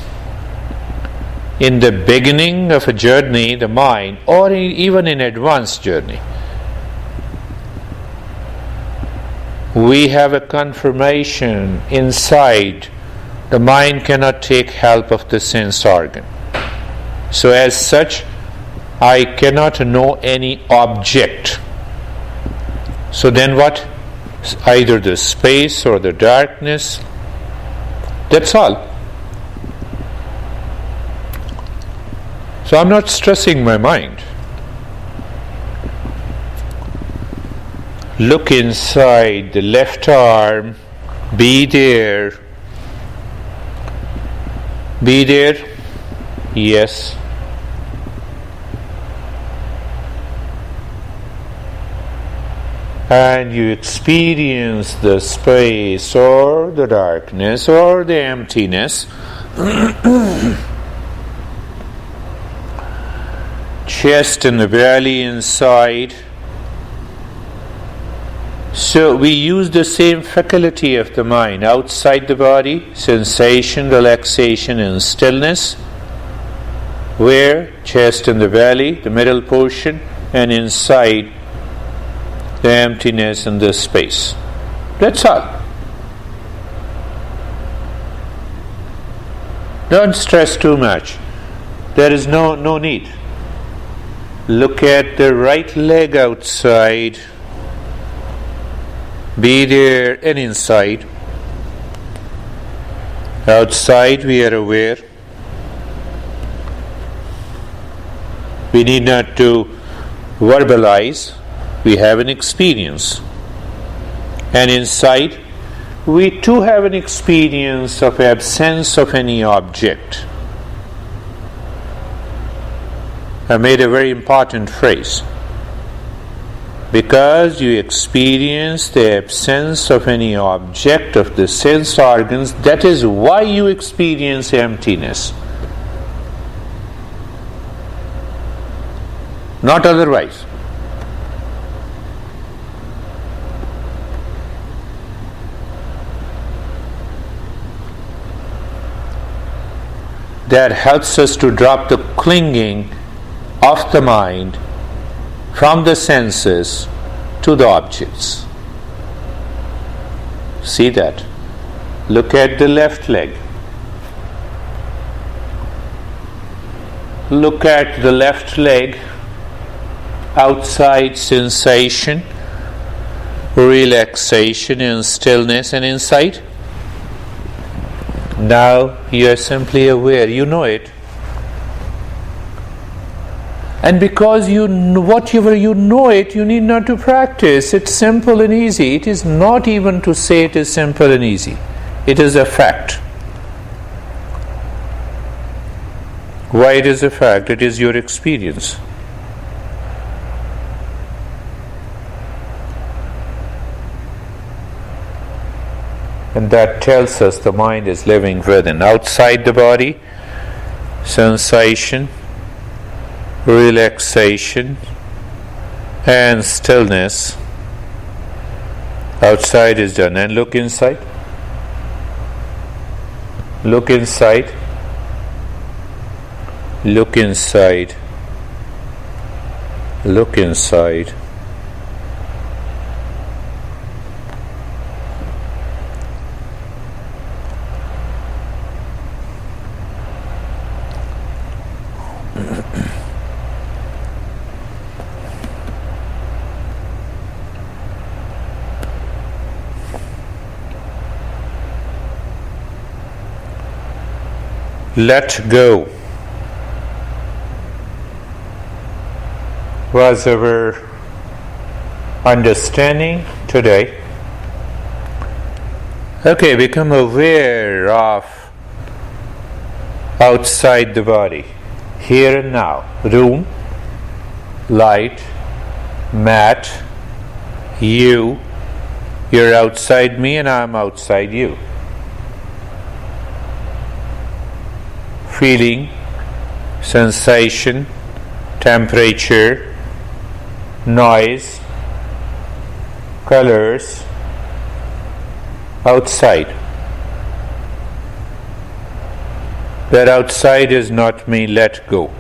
A: In the beginning of a journey, the mind, or even in advanced journey, we have a confirmation inside The mind cannot take help of the sense organ. So as such, I cannot know any object. So then what? Either the space or the darkness. That's all. So I'm not stressing my mind. Look inside the left arm. Be there. Be there. Yes. And you experience the space or the darkness or the emptiness. Chest and the belly inside. So we use the same faculty of the mind outside the body, sensation, relaxation and stillness, where chest and the belly, the middle portion, and inside the emptiness and the space. That's all. Don't stress too much. There is no need. Look at the right leg outside. Be there and inside. Outside we are aware. We need not to verbalize. We have an experience. And inside, we too have an experience of absence of any object. I made a very important phrase. Because you experience the absence of any object of the sense organs, that is why you experience emptiness. Not otherwise. That helps us to drop the clinging of the mind from the senses to the objects. See that? Look at the left leg. Look at the left leg. Outside sensation, relaxation and stillness, and inside. Now you are simply aware, you know it. And because you know, whatever you know it, you need not to practice. It's simple and easy. It is not even to say it is simple and easy. It is a fact. Why it is a fact? It is your experience. And that tells us the mind is living within. Outside the body, sensation, relaxation, and stillness. Outside is done. And look inside. Look inside. Look inside. Look inside. Let go was our understanding today. Okay, become aware of outside the body, here and now, room, light, mat, you're outside me and I'm outside you. Feeling, sensation, temperature, noise, colors, outside. That outside is not me, let go.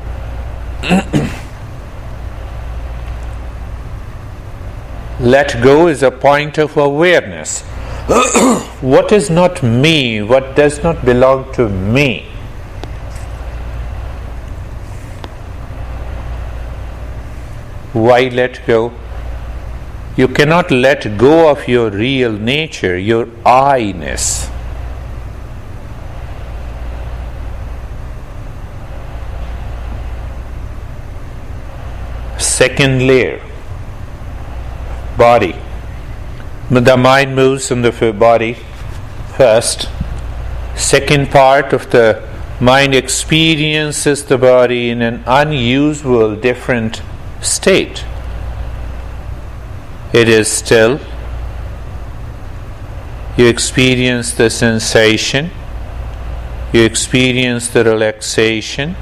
A: Let go is a point of awareness. What is not me? What does not belong to me? Why let go? You cannot let go of your real nature, your I-ness. Second layer, body. The mind moves from the body first. Second part of the mind experiences the body in an unusual, different state. It is still. You experience the sensation. You experience the relaxation.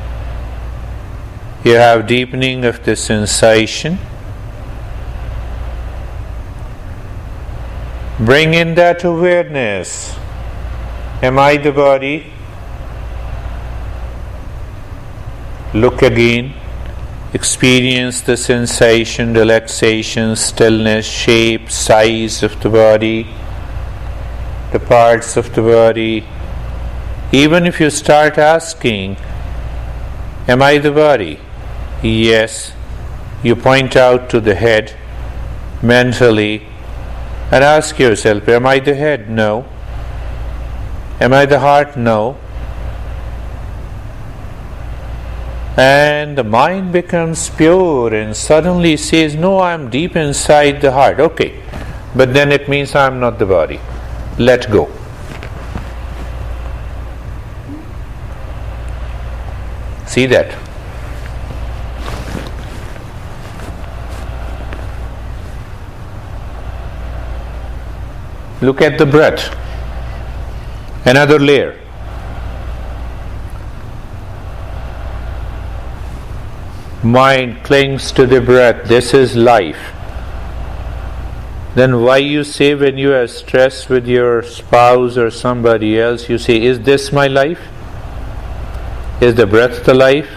A: You have deepening of the sensation. Bring in that awareness. Am I the body? Look again. Experience the sensation, relaxation, stillness, shape, size of the body, the parts of the body. Even if you start asking, am I the body? Yes. You point out to the head mentally and ask yourself, am I the head? No. Am I the heart? No. And the mind becomes pure and suddenly says, no, I am deep inside the heart. Okay, but then it means I am not the body. Let go. See that? Look at the breath. Another layer. Mind clings to the breath. This is life. Then why you say when you are stressed with your spouse or somebody else, you say, is this my life? Is the breath the life?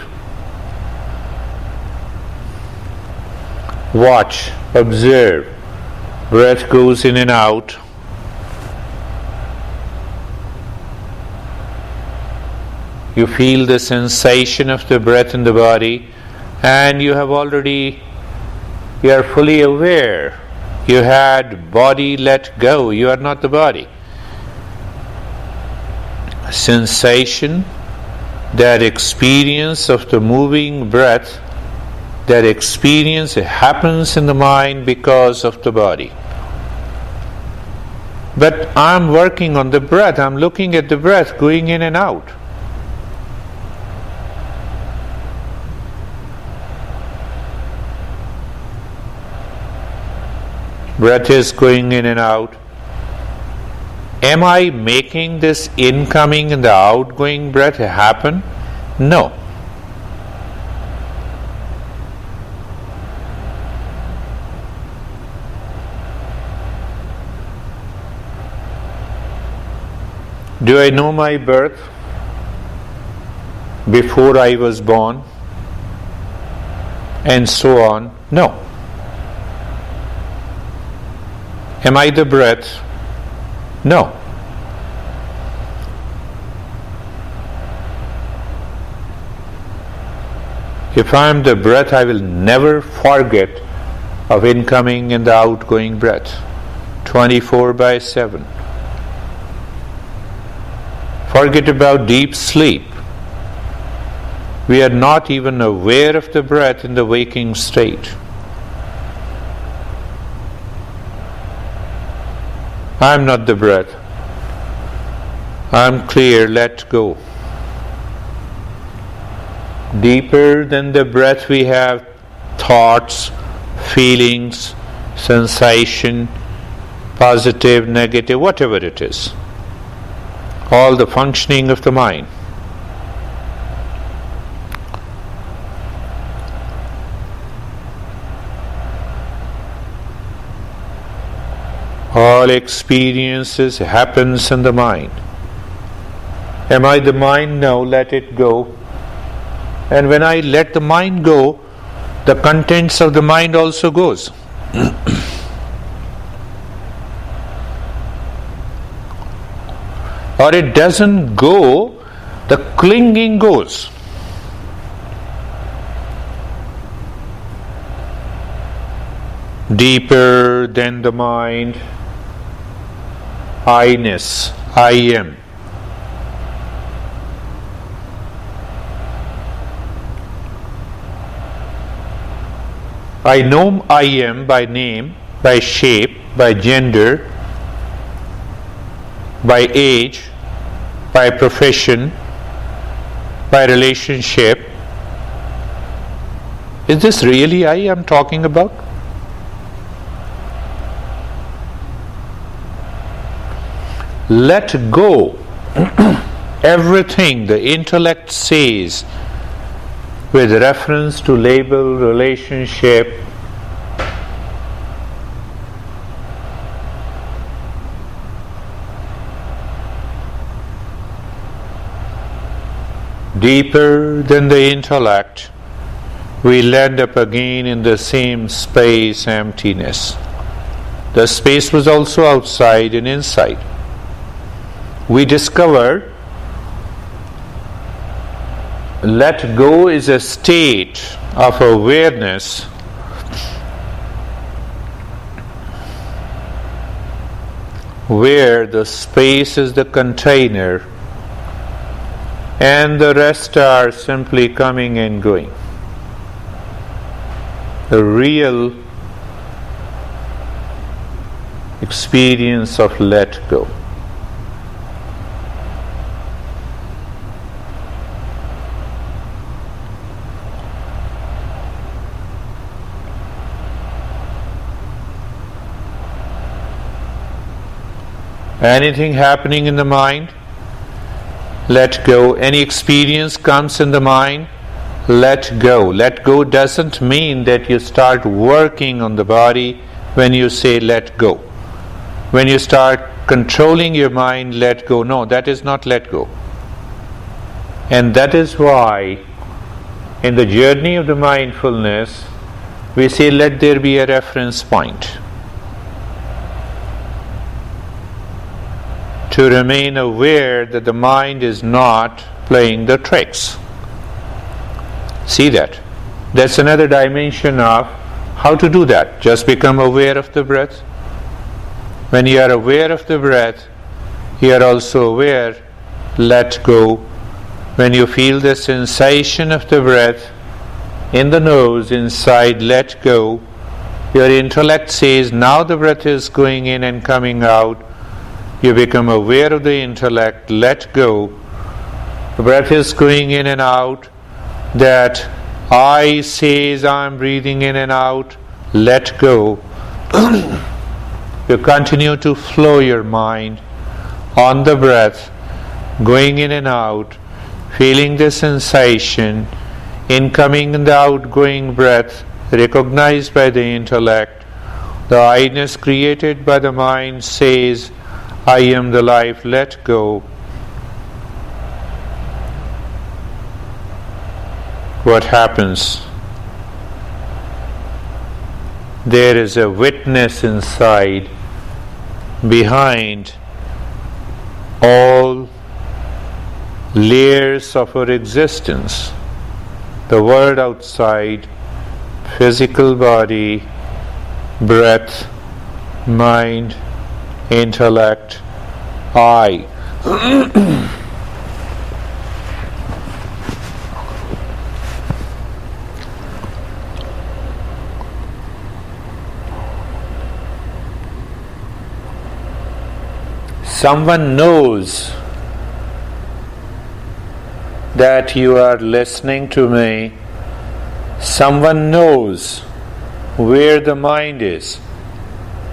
A: Watch, observe. Breath goes in and out. You feel the sensation of the breath in the body, and you are fully aware. You had body let go. You are not the body. Sensation, that experience of the moving breath, that experience happens in the mind because of the body. But I'm working on the breath. I'm looking at the breath going in and out. Breath is going in and out. Am I making this incoming and the outgoing breath happen? No. Do I know my birth before I was born? And so on? No. Am I the breath? No. If I am the breath, I will never forget of incoming and the outgoing breath. 24/7. Forget about deep sleep. We are not even aware of the breath in the waking state. I am not the breath. I am clear, let go. Deeper than the breath we have thoughts, feelings, sensation, positive, negative, whatever it is. All the functioning of the mind. All experiences happens in the mind. Am I the mind? No, let it go. And when I let the mind go, the contents of the mind also goes. or it doesn't go, the clinging goes. Deeper than the mind, I-ness, I am. I know I am by name, by shape, by gender, by age, by profession, by relationship. Is this really I am talking about? Let go everything the intellect says with reference to label, relationship, deeper than the intellect, we'll end up again in the same space, emptiness. The space was also outside and inside. We discovered let go is a state of awareness where the space is the container and the rest are simply coming and going. The real experience of let go. Anything happening in the mind, let go. Any experience comes in the mind, let go. Let go doesn't mean that you start working on the body when you say let go. When you start controlling your mind, let go. No, that is not let go. And that is why in the journey of the mindfulness, we say let there be a reference point. To remain aware that the mind is not playing the tricks. See that? That's another dimension of how to do that. Just become aware of the breath. When you are aware of the breath, you are also aware, let go. When you feel the sensation of the breath in the nose, inside, let go. Your intellect says, now the breath is going in and coming out. You become aware of the intellect, let go. The breath is going in and out. That I says I am breathing in and out, let go. You continue to flow your mind on the breath, going in and out, feeling the sensation, incoming and the outgoing breath, recognized by the intellect. The I-ness created by the mind says, I am the life, let go. What happens? There is a witness inside, behind all layers of our existence. The world outside, physical body, breath, mind, intellect, I. Someone knows that you are listening to me. Someone knows where the mind is.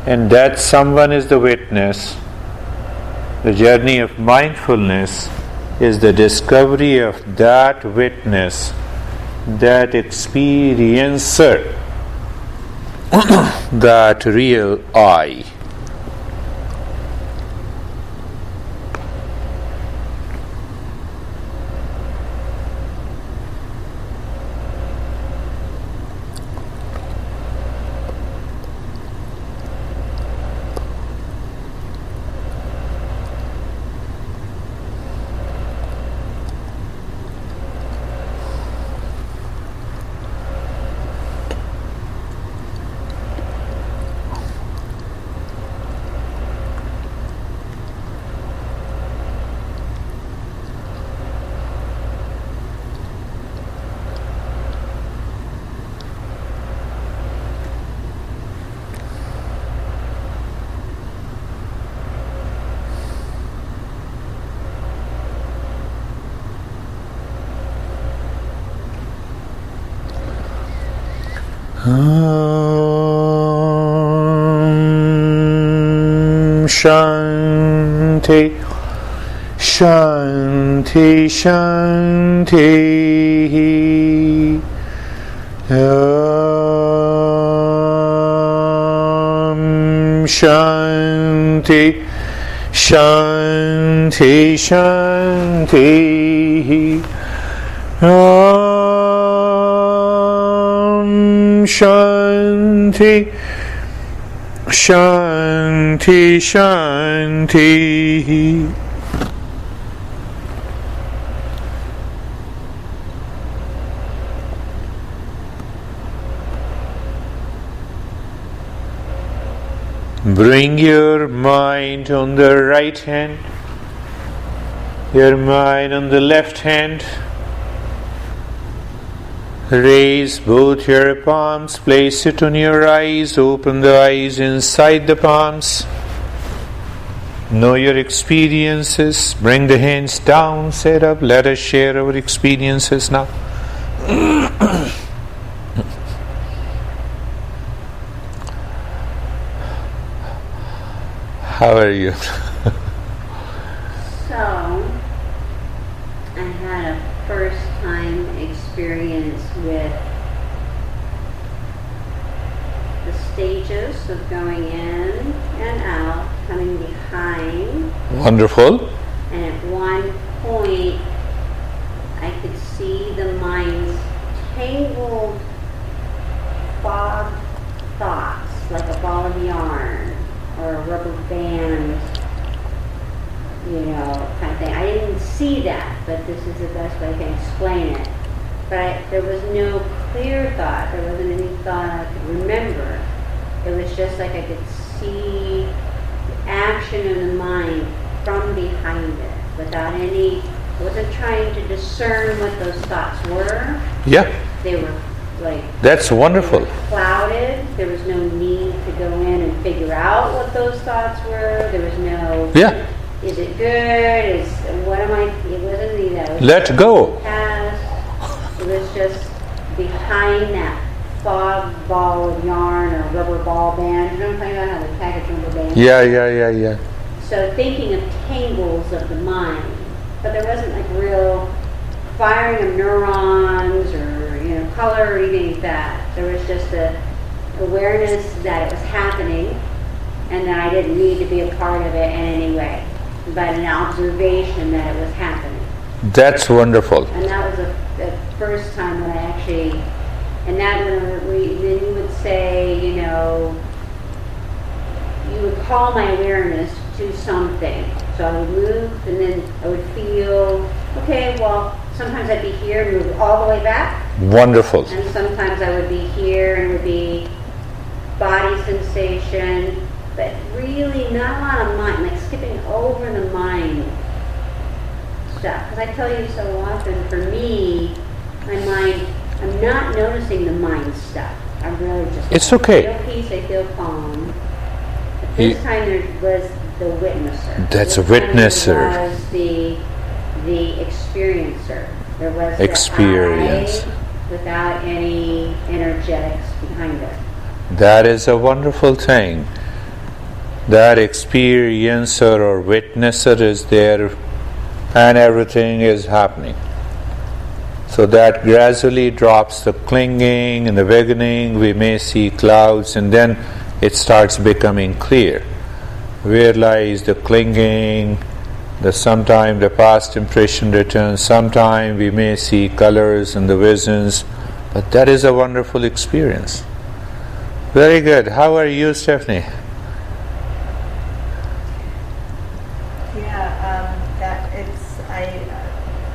A: And that someone is the witness. The journey of mindfulness is the discovery of that witness, that experiencer, that real I. Shanti, Shanti, Shanti. Shanti, Shanti, Shanti. Shanti, Shanti, Shanti. Bring your mind on the right hand, your mind on the left hand. Raise both your palms, place it on your eyes, open the eyes inside the palms. Know your experiences, bring the hands down, sit up, let us share our experiences now. How are you?
B: So, I had a first time experience with the stages of going in and out, coming behind.
A: Wonderful.
B: And at one point, I could see the mind's tangled fog thoughts, like a ball of yarn or a rubber band, kind of thing. I didn't see that, but this is the best way I can explain it. But there was no clear thought. There wasn't any thought I could remember. It was just like I could see the action in the mind from behind it without any, I wasn't trying to discern what those thoughts were.
A: Yeah.
B: They were like,
A: that's wonderful.
B: They were clouded. There was no need to go in and figure out what those thoughts were. There was no, is it good? What am I, it wasn't any of that.
A: Let go.
B: Past. It was just behind that fog ball of yarn or rubber ball band. You know what I'm talking about? How they package rubber bands?
A: Yeah.
B: So thinking of tangles of the mind. But there wasn't like real firing of neurons or color or anything like that. There was just a awareness that it was happening and that I didn't need to be a part of it in any way, but an observation that it was happening.
A: That's wonderful.
B: And that was the first time when I actually, and that then you would say, you would call my awareness to something. So I would move and then I would feel, okay, well, sometimes I'd be here and move all the way back.
A: Wonderful.
B: And sometimes I would be here and it would be body sensation, but really not a lot of mind, like skipping over the mind stuff. Because I tell you so often, for me, my mind, I'm not noticing the mind stuff. I'm really just,
A: it's okay.
B: I feel peace, I feel calm. But this time there was the witnesser.
A: That's a witnesser.
B: There was the experiencer. There was
A: experience.
B: the I without any energetics behind it.
A: That is a wonderful thing. That experiencer or witnesser is there and everything is happening. So that gradually drops the clinging. In the beginning we may see clouds and then it starts becoming clear. Where lies the clinging? Sometime the past impression returns, sometime we may see colors and the visions, but that is a wonderful experience. Very good. How are you, Stephanie?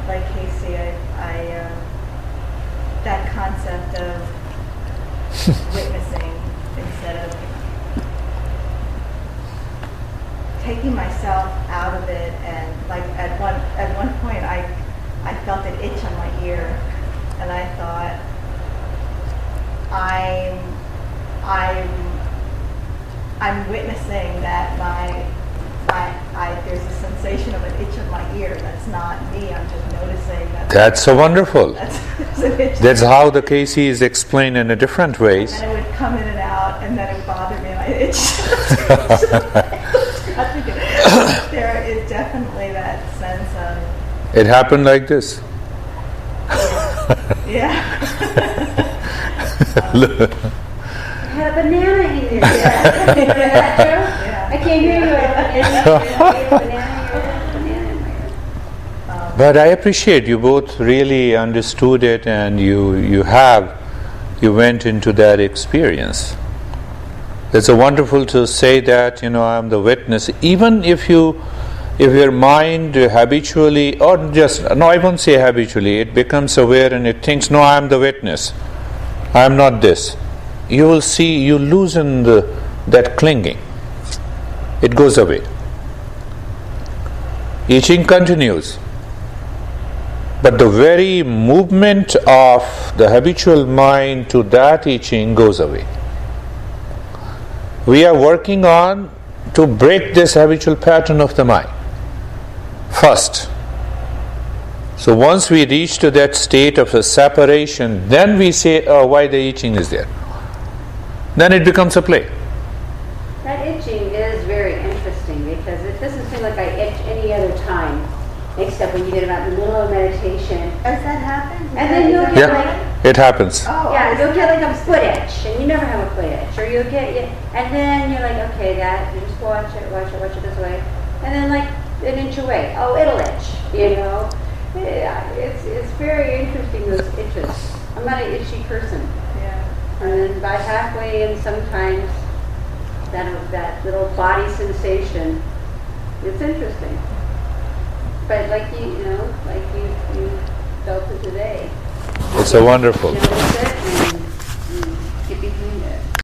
C: Like Casey, that concept of witnessing instead of taking myself out of it, and like at one point I felt an itch on my ear, and I thought I'm witnessing that there's a sensation of an itch on my ear. That's not me. I'm just noticing that.
A: That's so wonderful.
C: wasn't itching.
A: That's how the Casey is explained in a different ways.
C: And it would come in and out, and then it would bother me, and I itch. There is definitely that sense of...
A: It happened like this.
C: Yeah.
B: I had a banana in there. Is that true?
C: Yeah.
B: I can't hear you. I have a banana in my ear.
A: But I appreciate you both really understood it, and you went into that experience. It's a wonderful to say that, I'm the witness. Even if your mind habitually, or just, no, I won't say habitually, it becomes aware and it thinks, no, I am the witness. I am not this. You will see, you loosen that clinging. It goes away. Itching continues. But the very movement of the habitual mind to that itching goes away. We are working on to break this habitual pattern of the mind first. So once we reach to that state of a separation, then we say, oh, why the itching is there. Then it becomes a play.
B: That itching is very interesting because it doesn't seem like I itch any other time, except when you get about in the middle of meditation.
C: Does that happen?
B: And then you'll get
A: It happens.
C: Oh,
B: yeah, you'll get like a foot itch, and you never have a foot itch, or you'll get, and then you're like, okay, that, you just watch it this way, and then like an inch away, oh, it'll itch, Yeah, it's very interesting, those itches. I'm not an itchy person.
C: Yeah.
B: And then by halfway in, sometimes that little body sensation, it's interesting. But like you felt it today.
A: It's a wonderful.
B: Notice it and get behind it.